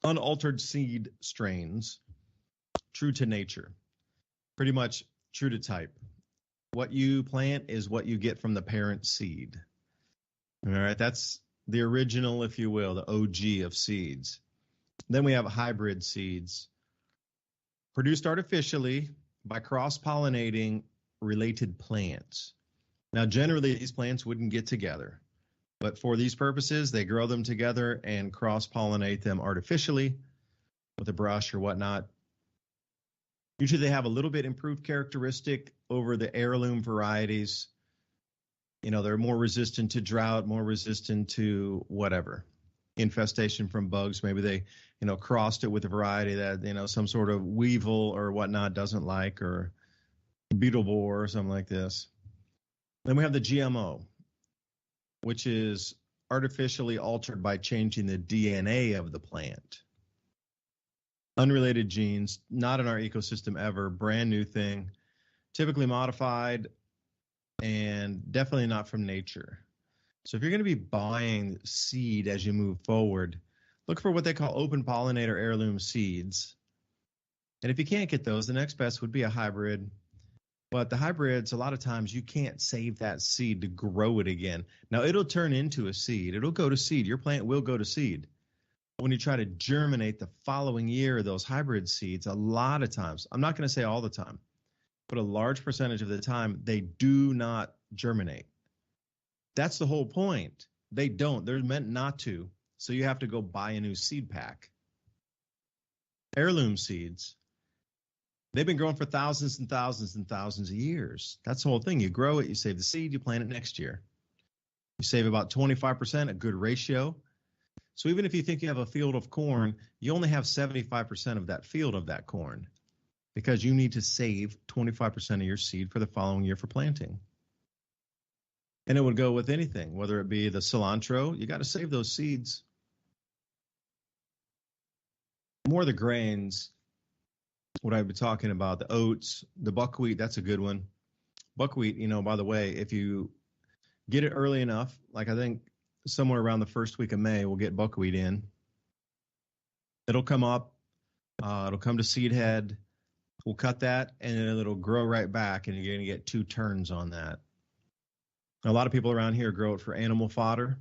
Speaker 1: Unaltered seed strains, true to nature, pretty much true to type. What you plant is what you get from the parent seed. All right, that's the original, if you will, the OG of seeds. Then we have hybrid seeds, produced artificially by cross-pollinating related plants. Now, generally, these plants wouldn't get together, but for these purposes, they grow them together and cross-pollinate them artificially with a brush or whatnot. Usually they have a little bit improved characteristic over the heirloom varieties. You know, they're more resistant to drought, more resistant to whatever, infestation from bugs. Maybe they, crossed it with a variety that, some sort of weevil or whatnot doesn't like, or beetle borer or something like this. Then we have the GMO, which is artificially altered by changing the DNA of the plant. Unrelated genes, not in our ecosystem ever, brand new thing, typically modified, and definitely not from nature. So if you're going to be buying seed as you move forward, look for what they call open pollinator heirloom seeds. And if you can't get those, the next best would be a hybrid. But the hybrids, a lot of times you can't save that seed to grow it again. Now, it'll turn into a seed. It'll go to seed. Your plant will go to seed. When you try to germinate the following year, those hybrid seeds, a lot of times, I'm not going to say all the time, but a large percentage of the time, they do not germinate. That's the whole point. They don't. They're meant not to. So you have to go buy a new seed pack. Heirloom seeds, they've been growing for thousands and thousands and thousands of years. That's the whole thing. You grow it, you save the seed, you plant it next year. You save about 25%, a good ratio. So even if you think you have a field of corn, you only have 75% of that field of that corn, because you need to save 25% of your seed for the following year for planting. And it would go with anything, whether it be the cilantro, you got to save those seeds. More of the grains, what I've been talking about, the oats, the buckwheat, that's a good one. Buckwheat, by the way, if you get it early enough, like I think somewhere around the first week of May, we'll get buckwheat in. It'll come up, it'll come to seed head. We'll cut that, and then it'll grow right back, and you're going to get 2 turns on that. Now, a lot of people around here grow it for animal fodder,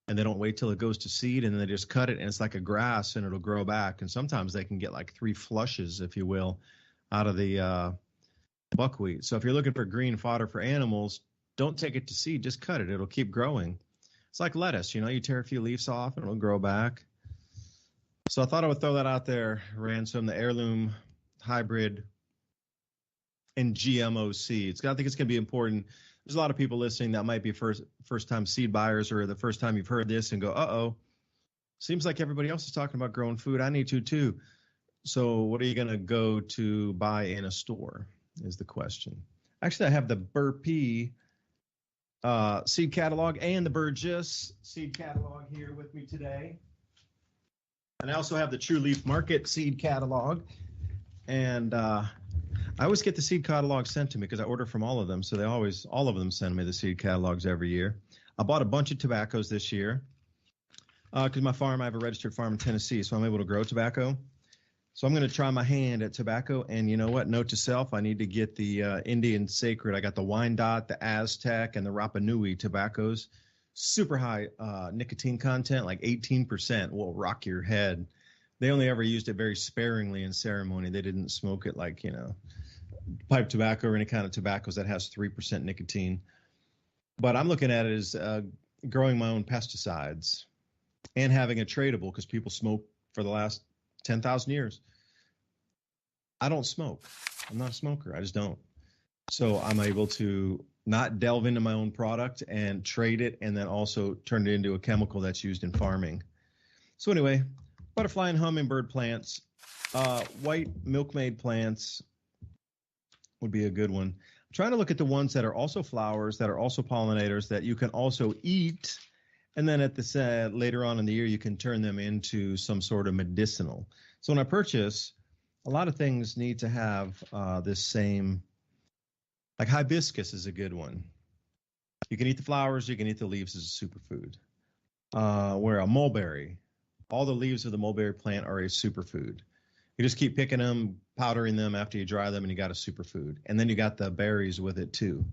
Speaker 1: and they don't wait till it goes to seed, and then they just cut it, and it's like a grass, and it'll grow back. And sometimes they can get like 3 flushes, if you will, out of the buckwheat. So if you're looking for green fodder for animals, don't take it to seed, just cut it. It'll keep growing. It's like lettuce, you tear a few leaves off and it'll grow back. So I thought I would throw that out there, Ransom, the heirloom, hybrid, and GMO seeds. I think it's going to be important. There's a lot of people listening that might be first-time seed buyers, or the first time you've heard this and go, uh-oh, seems like everybody else is talking about growing food. I need to too. So what are you going to go to buy in a store is the question. Actually, I have the Berkey seed catalog and the Burgess seed catalog here with me today. And I also have the True Leaf Market seed catalog. And I always get the seed catalog sent to me because I order from all of them. So all of them send me the seed catalogs every year. I bought a bunch of tobaccos this year because I have a registered farm in Tennessee, so I'm able to grow tobacco. So I'm going to try my hand at tobacco. And you know what? Note to self, I need to get the Indian Sacred. I got the Wyandotte, the Aztec, and the Rapa Nui tobaccos. Super high nicotine content, like 18%, will rock your head. They only ever used it very sparingly in ceremony. They didn't smoke it like, pipe tobacco or any kind of tobaccos that has 3% nicotine. But I'm looking at it as growing my own pesticides and having it tradable because people smoke for the last 10,000 years. I don't smoke. I'm not a smoker. I just don't. So I'm able to not delve into my own product and trade it and then also turn it into a chemical that's used in farming. So anyway, butterfly and hummingbird plants, white milkmaid plants would be a good one. I'm trying to look at the ones that are also flowers, that are also pollinators, that you can also eat. And then at the later on in the year, you can turn them into some sort of medicinal. So when I purchase, a lot of things need to have this same, like hibiscus is a good one. You can eat the flowers, you can eat the leaves as a superfood. Where a mulberry, all the leaves of the mulberry plant are a superfood. You just keep picking them, powdering them after you dry them, and you got a superfood. And then you got the berries with it too.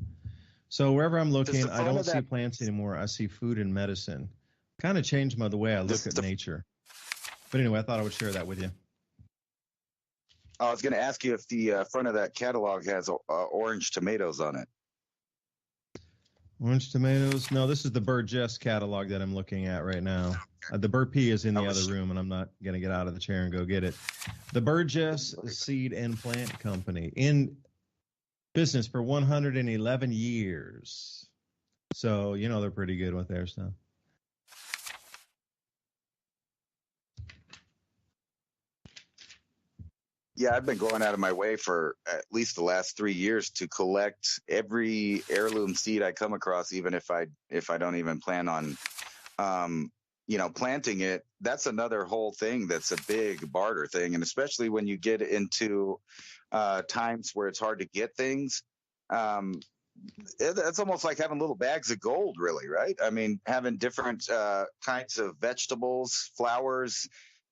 Speaker 1: So wherever I'm looking, I don't see plants anymore. I see food and medicine. Kind of changed the way I look at nature. But anyway, I thought I would share that with you.
Speaker 2: I was going to ask you if the front of that catalog has orange tomatoes on it.
Speaker 1: Orange tomatoes? No, this is the Burgess catalog that I'm looking at right now. The Berkey is in the other room, and I'm not going to get out of the chair and go get it. The Burgess Seed and Plant Company, in business for 111 years. So, they're pretty good with their stuff.
Speaker 2: Yeah, I've been going out of my way for at least the last 3 years to collect every heirloom seed I come across, even if I don't even plan on, planting it. That's another whole thing. That's a big barter thing, and especially when you get into times where it's hard to get things. It's almost like having little bags of gold, really, right? I mean, having different kinds of vegetables, flowers,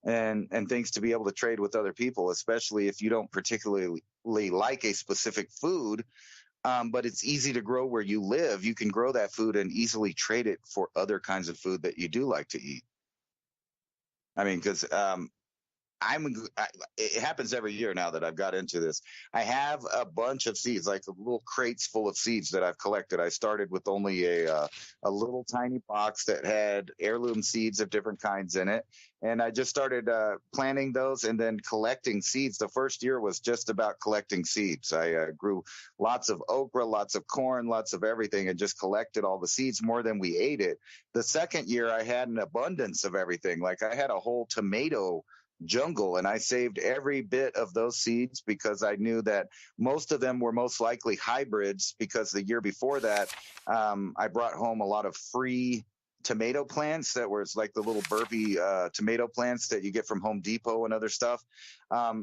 Speaker 2: and things to be able to trade with other people, especially if you don't particularly like a specific food, but it's easy to grow where you live. You can grow that food and easily trade it for other kinds of food that you do like to eat. I mean, because it happens every year now that I've got into this. I have a bunch of seeds, like little crates full of seeds that I've collected. I started with only a little tiny box that had heirloom seeds of different kinds in it. And I just started planting those and then collecting seeds. The first year was just about collecting seeds. I grew lots of okra, lots of corn, lots of everything, and just collected all the seeds more than we ate it. The second year, I had an abundance of everything. Like I had a whole tomato jungle, and I saved every bit of those seeds because I knew that most of them were most likely hybrids, because the year before that I brought home a lot of free tomato plants that were like the little burpee tomato plants that you get from Home Depot and other stuff. I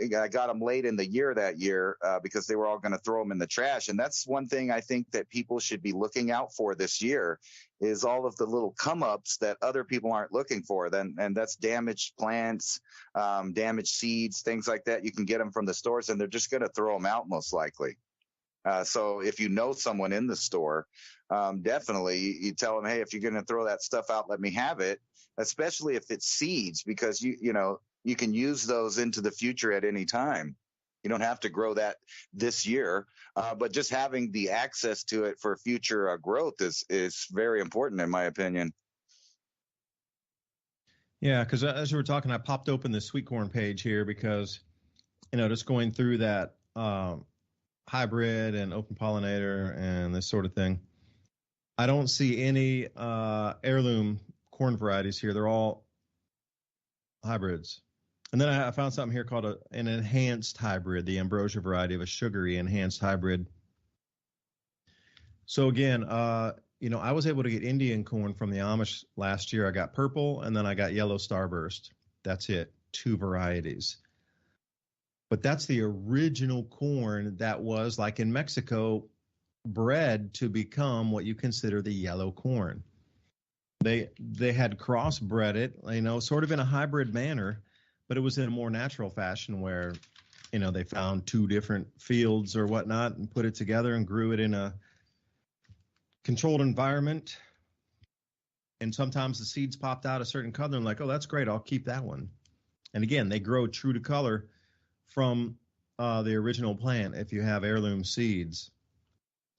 Speaker 2: got them late in the year that year because they were all going to throw them in the trash. And that's one thing I think that people should be looking out for this year, is all of the little come-ups that other people aren't looking for. And that's damaged plants, damaged seeds, things like that. You can get them from the stores, and they're just going to throw them out most likely. So if you know someone in the store, definitely you tell them, hey, if you're going to throw that stuff out, let me have it, especially if it's seeds, because you can use those into the future at any time. You don't have to grow that this year, but just having the access to it for future growth is very important, in my opinion.
Speaker 1: Yeah, because as you were talking, I popped open the sweet corn page here because, just going through that hybrid and open pollinator and this sort of thing. I don't see any heirloom corn varieties here. They're all hybrids. And then I found something here called an enhanced hybrid, the ambrosia variety of a sugary enhanced hybrid. So again, I was able to get Indian corn from the Amish last year. I got purple, and then I got yellow starburst. That's it, 2 varieties. But that's the original corn that was, like in Mexico, bred to become what you consider the yellow corn. They had crossbred it, sort of in a hybrid manner, but it was in a more natural fashion where, they found 2 different fields or whatnot and put it together and grew it in a controlled environment. And sometimes the seeds popped out a certain color and like, oh, that's great, I'll keep that one. And again, they grow true to color from the original plant if you have heirloom seeds.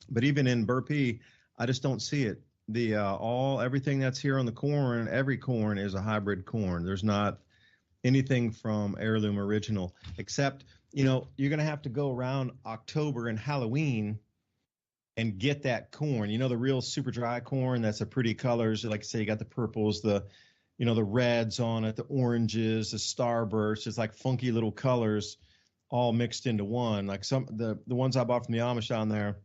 Speaker 1: But even in Berkey, I just don't see it. Everything that's here on the corn, every corn is a hybrid corn. There's not anything from heirloom original, except, you're going to have to go around October and Halloween and get that corn. You know, the real super dry corn that's a pretty colors. Like I say, you got the purples, the reds on it, the oranges, the starburst. It's like funky little colors all mixed into one. Like the ones I bought from the Amish down there,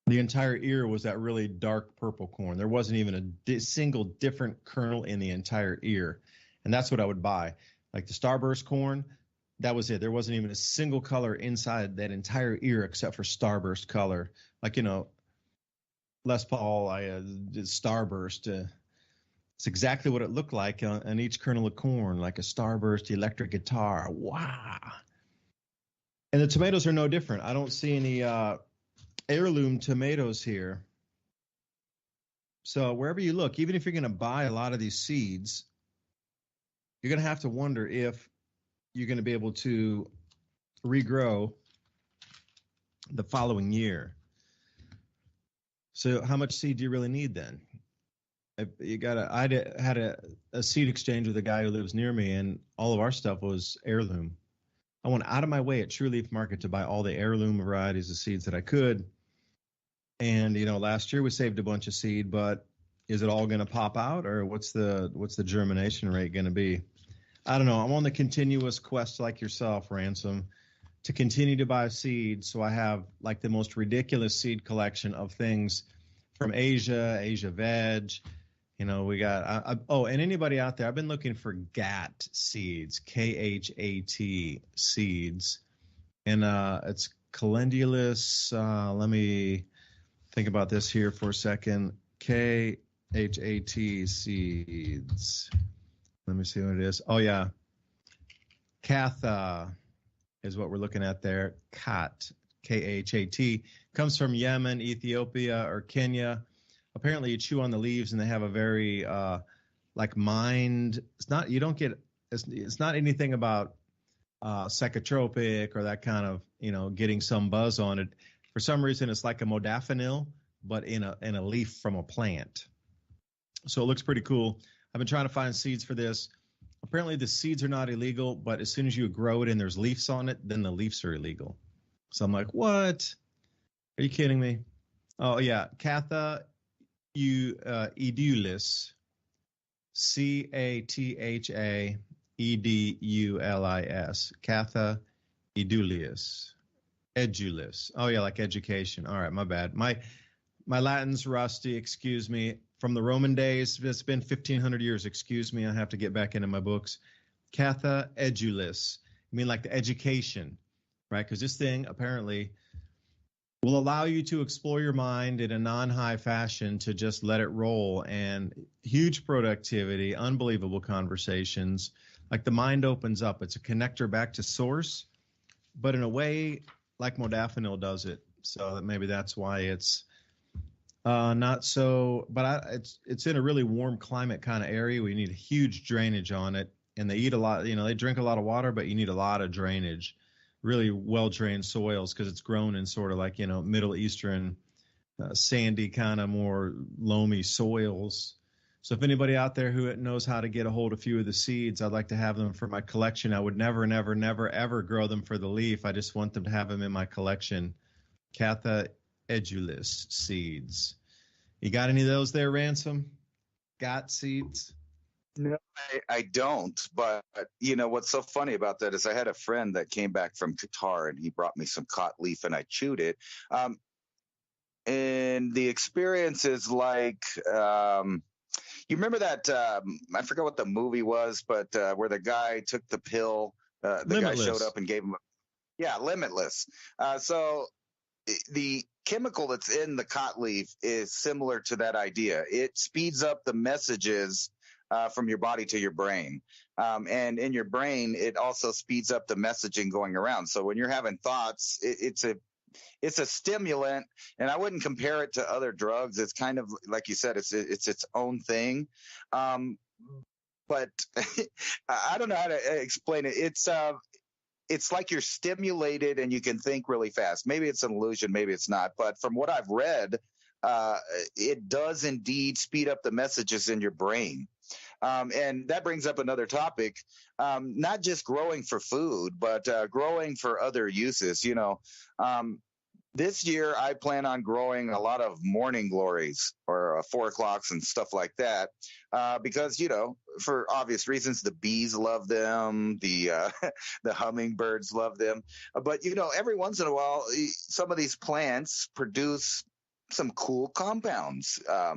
Speaker 1: the entire ear was that really dark purple corn. There wasn't even a single different kernel in the entire ear. And that's what I would buy. Like the starburst corn, that was it. There wasn't even a single color inside that entire ear except for starburst color. Like, Les Paul, I did starburst. It's exactly what it looked like on each kernel of corn, like a starburst electric guitar. Wow. And the tomatoes are no different. I don't see any heirloom tomatoes here. So wherever you look, even if you're going to buy a lot of these seeds, you're going to have to wonder if you're going to be able to regrow the following year. So how much seed do you really need then? I had a seed exchange with a guy who lives near me, and all of our stuff was heirloom. I went out of my way at True Leaf Market to buy all the heirloom varieties of seeds that I could. And, last year we saved a bunch of seed, but is it all going to pop out, or what's the germination rate going to be? I don't know. I'm on the continuous quest like yourself, Ransom, to continue to buy seeds. So I have like the most ridiculous seed collection of things from Asia veg. We got, and anybody out there, I've been looking for GAT seeds, KHAT seeds. And it's calendulous. Let me think about this here for a second. KHAT seeds. Let me see what it is. Oh, yeah. Katha is what we're looking at there. Khat, Khat. Comes from Yemen, Ethiopia, or Kenya. Apparently, you chew on the leaves, and they have a very, mind. It's not, you don't get, it's not anything about psychotropic or that kind of, getting some buzz on it. For some reason, it's like a modafinil, but in a leaf from a plant. So it looks pretty cool. I've been trying to find seeds for this. Apparently, the seeds are not illegal, but as soon as you grow it and there's leaves on it, then the leaves are illegal. So I'm like, what? Are you kidding me? Oh, yeah. Katha edulis. Catha edulis. Katha edulis. Edulis. Oh, yeah, like education. All right, my bad. My Latin's rusty, excuse me. From the Roman days, it's been 1,500 years. Excuse me, I have to get back into my books. Katha edulis. I mean like the education, right? Because this thing apparently will allow you to explore your mind in a non-high fashion to just let it roll, and huge productivity, unbelievable conversations. Like the mind opens up. It's a connector back to source, but in a way like modafinil does it. So maybe that's why it's not so, but it's in a really warm climate kind of area. We need a huge drainage on it, and they eat a lot. They drink a lot of water, but you need a lot of drainage, really well drained soils, because it's grown in sort of like Middle Eastern, sandy kind of more loamy soils. So if anybody out there who knows how to get a hold of a few of the seeds, I'd like to have them for my collection. I would never, ever grow them for the leaf. I just want them to have them in my collection. Katha edulis seeds. You got any of those there, Ransom? Got seeds?
Speaker 2: No, I don't. But, what's so funny about that is I had a friend that came back from Qatar, and he brought me some cot leaf, and I chewed it. And the experience is like, you remember that, I forgot what the movie was, but where the guy took the pill, the
Speaker 1: Limitless.
Speaker 2: guy showed up and gave him, Limitless. So the chemical that's in the cot leaf is similar to that idea. It speeds up the messages from your body to your brain. And in your brain, it also speeds up the messaging going around. So when you're having thoughts, it's a stimulant, and I wouldn't compare it to other drugs. It's kind of like you said, it's its own thing. But I don't know how to explain it. It's like you're stimulated and you can think really fast. Maybe it's an illusion, maybe it's not. But from what I've read, it does indeed speed up the messages in your brain. And that brings up another topic, not just growing for food, but growing for other uses. This year, I plan on growing a lot of morning glories or 4 o'clocks and stuff like that, because for obvious reasons, the bees love them, the the hummingbirds love them. But every once in a while, some of these plants produce some cool compounds. A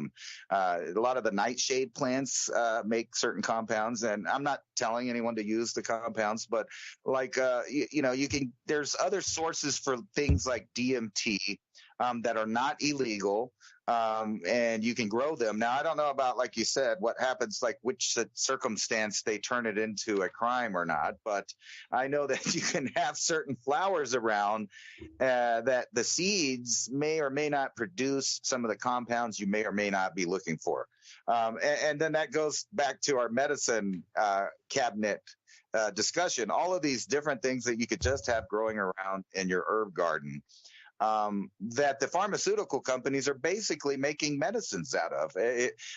Speaker 2: lot of the nightshade plants make certain compounds, and I'm not telling anyone to use the compounds, but like you can. There's other sources for things like DMT that are not illegal. And you can grow them. Now, I don't know about, like you said, what happens, like which circumstance they turn it into a crime or not. But I know that you can have certain flowers around that the seeds may or may not produce some of the compounds you may or may not be looking for. And then that goes back to our medicine cabinet discussion. All of these different things that you could just have growing around in your herb garden. That the pharmaceutical companies are basically making medicines out of.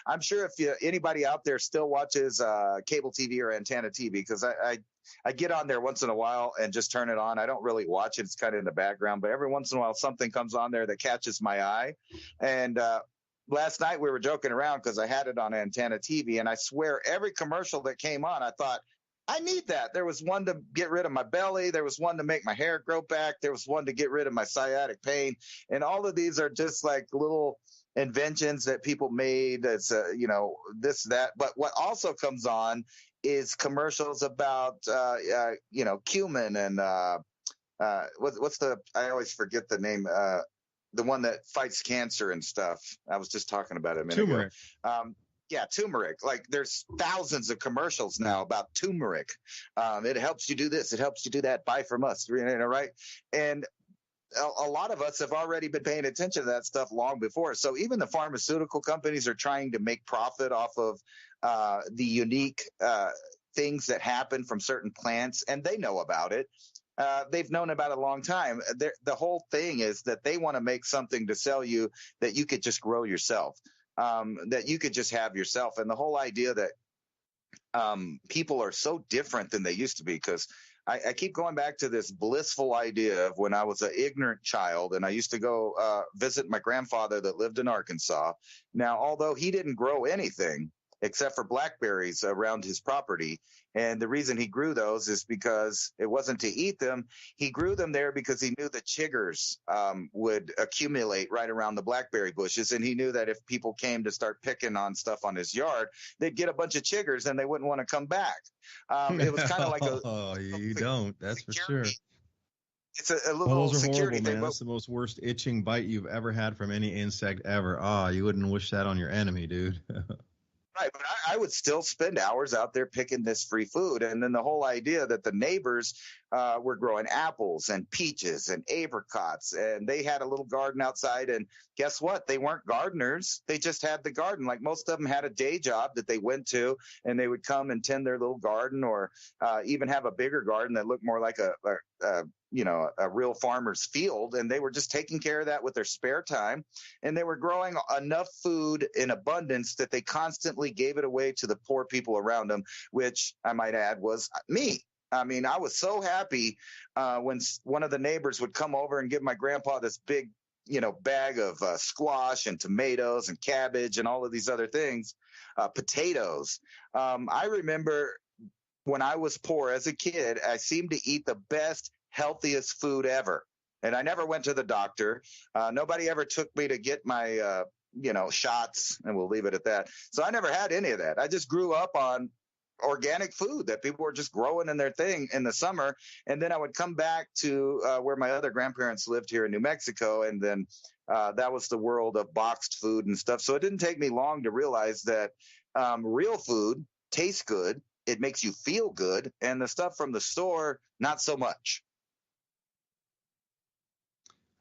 Speaker 2: I'm sure if anybody out there still watches cable TV or antenna TV, because I get on there once in a while and just turn it on. I don't really watch it. It's kind of in the background, but every once in a while something comes on there that catches my eye. And last night we were joking around because I had it on antenna TV, and I swear every commercial that came on, I thought, I need that. There was one to get rid of my belly. There was one to make my hair grow back. There was one to get rid of my sciatic pain. And all of these are just like little inventions that people made. That's, this, that. But what also comes on is commercials about, cumin and what's the, I always forget the name, the one that fights cancer and stuff. I was just talking about it a minute ago. Yeah, turmeric. Like there's thousands of commercials now about turmeric. It helps you do this. It helps you do that. Buy from us. Right? And a lot of us have already been paying attention to that stuff long before. So even the pharmaceutical companies are trying to make profit off of the unique things that happen from certain plants, and they know about it. They've known about it a long time. The whole thing is that they want to make something to sell you that you could just grow yourself. That you could just have yourself. And the whole idea that people are so different than they used to be, because I keep going back to this blissful idea of when I was an ignorant child and I used to go visit my grandfather that lived in Arkansas. Now, although he didn't grow anything except for blackberries around his property, and the reason he grew those is because it wasn't to eat them. He grew them there because he knew the chiggers would accumulate right around the blackberry bushes. And he knew that if people came to start picking on stuff on his yard, they'd get a bunch of chiggers and they wouldn't want to come back. It was kind of like
Speaker 1: oh, you don't. That's security. For sure.
Speaker 2: It's a little
Speaker 1: those are
Speaker 2: security
Speaker 1: horrible,
Speaker 2: thing.
Speaker 1: Man. That's the most worst itching bite you've ever had from any insect ever. You wouldn't wish that on your enemy, dude.
Speaker 2: Right, but I would still spend hours out there picking this free food. And then the whole idea that the neighbors were growing apples and peaches and apricots, and they had a little garden outside. And guess what? They weren't gardeners. They just had the garden. Like most of them had a day job that they went to, and they would come and tend their little garden, or even have a bigger garden that looked more like a real farmer's field. And they were just taking care of that with their spare time. And they were growing enough food in abundance that they constantly gave it away to the poor people around them, which I might add was me. I mean, I was so happy when one of the neighbors would come over and give my grandpa this big, bag of squash and tomatoes and cabbage and all of these other things, potatoes. I remember when I was poor as a kid, I seemed to eat the best, healthiest food ever. And I never went to the doctor. Nobody ever took me to get my, shots, and we'll leave it at that. So I never had any of that. I just grew up on organic food that people were just growing in their thing in the summer. And then I would come back to where my other grandparents lived here in New Mexico. And then that was the world of boxed food and stuff. So it didn't take me long to realize that real food tastes good. It makes you feel good. And the stuff from the store, not so much.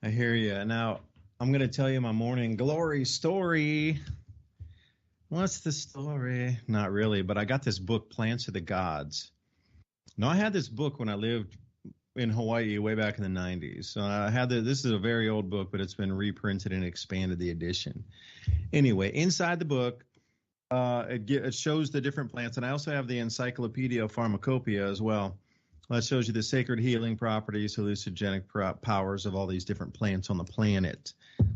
Speaker 1: I hear you. Now, I'm going to tell you my morning glory story. What's the story? Not really, but I got this book, Plants of the Gods. Now, I had this book when I lived in Hawaii way back in the 90s. So I had this is a very old book, but it's been reprinted and expanded the edition. Anyway, inside the book, it shows the different plants. And I also have the Encyclopedia Pharmacopoeia as well. Well, it shows you the sacred healing properties, hallucinogenic powers of all these different plants on the planet.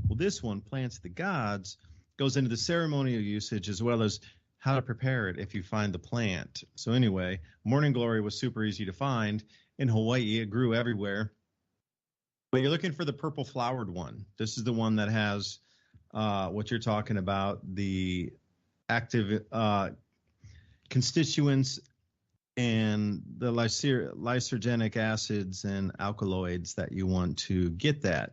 Speaker 1: Well, this one, Plants of the Gods, goes into the ceremonial usage as well as how to prepare it if you find the plant. So anyway, Morning Glory was super easy to find. In Hawaii, it grew everywhere. But you're looking for the purple flowered one. This is the one that has what you're talking about, the active constituents and the lysergenic acids and alkaloids that you want to get that.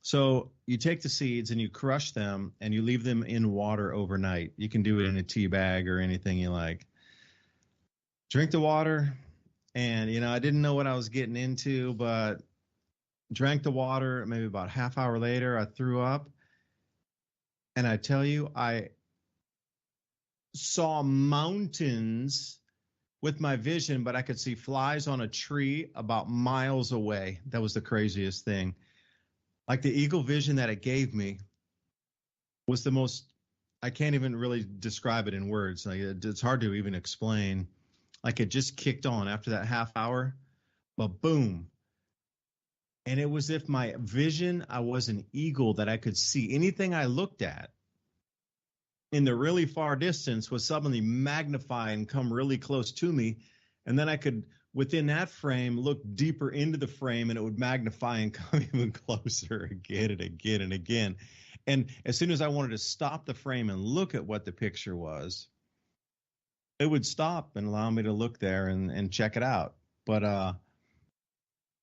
Speaker 1: So you take the seeds and you crush them and you leave them in water overnight. You can do it in a tea bag or anything you like. Drink the water. And, you know, I didn't know what I was getting into, but drank the water. Maybe about a half hour later, I threw up. And I tell you, I saw mountains with my vision, but I could see flies on a tree about miles away. That was the craziest thing. Like the eagle vision that it gave me was the most, I can't even really describe it in words. Like it's hard to even explain. Like it just kicked on after that half hour, but boom. And it was if my vision, I was an eagle that I could see anything I looked at in the really far distance was suddenly magnify and come really close to me. And then I could, within that frame, look deeper into the frame and it would magnify and come even closer again and again and again. And as soon as I wanted to stop the frame and look at what the picture was, it would stop and allow me to look there and check it out. But,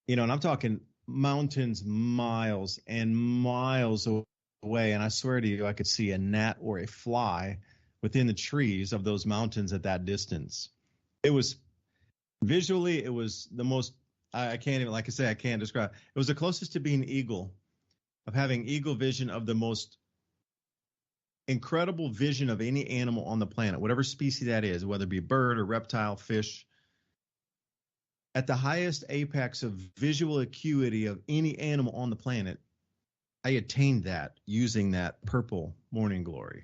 Speaker 1: you know, and I'm talking mountains, miles and miles away. And I swear to you, I could see a gnat or a fly within the trees of those mountains at that distance. It was visually, it was the most, I can't even, like I say, I can't describe. It was the closest to being eagle, of having eagle vision of the most incredible vision of any animal on the planet, whatever species that is, whether it be bird or reptile, fish. At the highest apex of visual acuity of any animal on the planet, I attained that using that purple morning glory.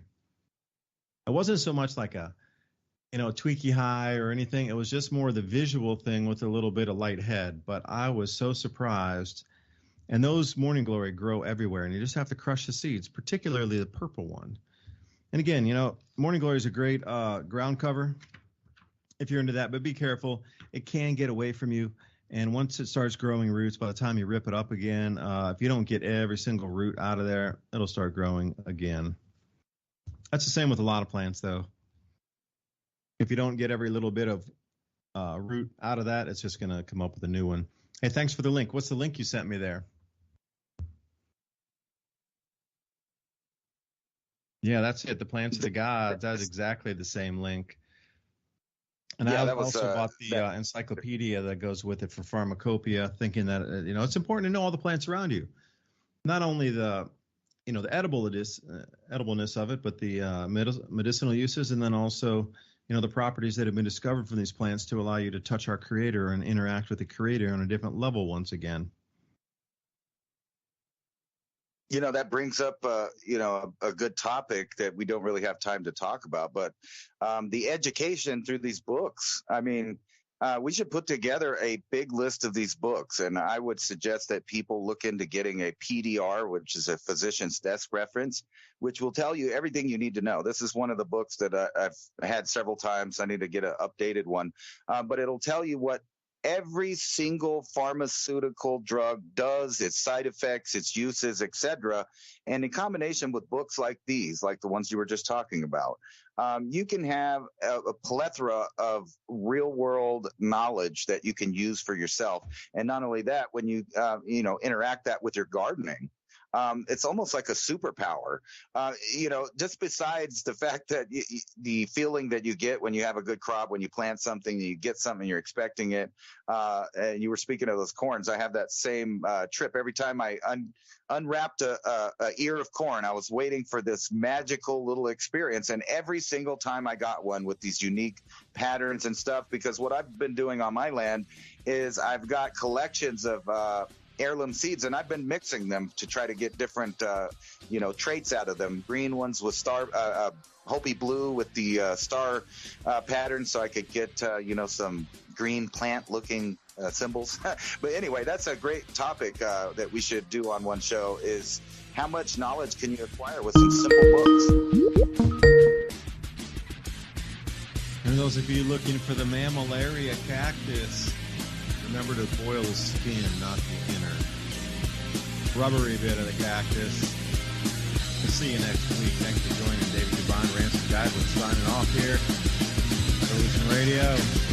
Speaker 1: It wasn't so much like a, you know, tweaky high or anything. It was just more the visual thing with a little bit of light head. But I was so surprised. And those morning glory grow everywhere, and you just have to crush the seeds, particularly the purple one. And again, you know, morning glory is a great ground cover if you're into that, but be careful. It can get away from you. And once it starts growing roots, by the time you rip it up again, if you don't get every single root out of there, it'll start growing again. That's the same with a lot of plants, though. If you don't get every little bit of root out of that, it's just going to come up with a new one. Hey, thanks for the link. What's the link you sent me there? Yeah, that's it. The Plants of the Gods. That's exactly the same link. And yeah, I also bought the encyclopedia that goes with it for pharmacopoeia, thinking that, you know, it's important to know all the plants around you. Not only the, you know, the edibleness of it, but the medicinal uses, and then also, you know, the properties that have been discovered from these plants to allow you to touch our creator and interact with the creator on a different level once again.
Speaker 2: You know, that brings up, you know, a good topic that we don't really have time to talk about, but the education through these books. I mean, we should put together a big list of these books, and I would suggest that people look into getting a PDR, which is a physician's desk reference, which will tell you everything you need to know. This is one of the books that I've had several times. I need to get an updated one, but it'll tell you what every single pharmaceutical drug does, its side effects, its uses, etc. And in combination with books like these, like the ones you were just talking about, you can have a plethora of real world knowledge that you can use for yourself. And not only that, when you, you know, interact that with your gardening, it's almost like a superpower, you know, just besides the fact that the feeling that you get when you have a good crop, when you plant something, you get something, you're expecting it. And you were speaking of those corns. I have that same trip every time I unwrapped a ear of corn. I was waiting for this magical little experience. And every single time I got one with these unique patterns and stuff, because what I've been doing on my land is I've got collections of heirloom seeds, and I've been mixing them to try to get different, traits out of them. Green ones with Hopi blue with the star pattern, so I could get, some green plant-looking symbols. But anyway, that's a great topic that we should do on one show, is how much knowledge can you acquire with some simple books?
Speaker 1: And those of you looking for the mammillaria cactus, remember to boil the skin, not the inner rubbery bit of the cactus. We'll see you next week. Thanks for joining David DuByne, Ransom, Godwin signing off here. Solution Radio.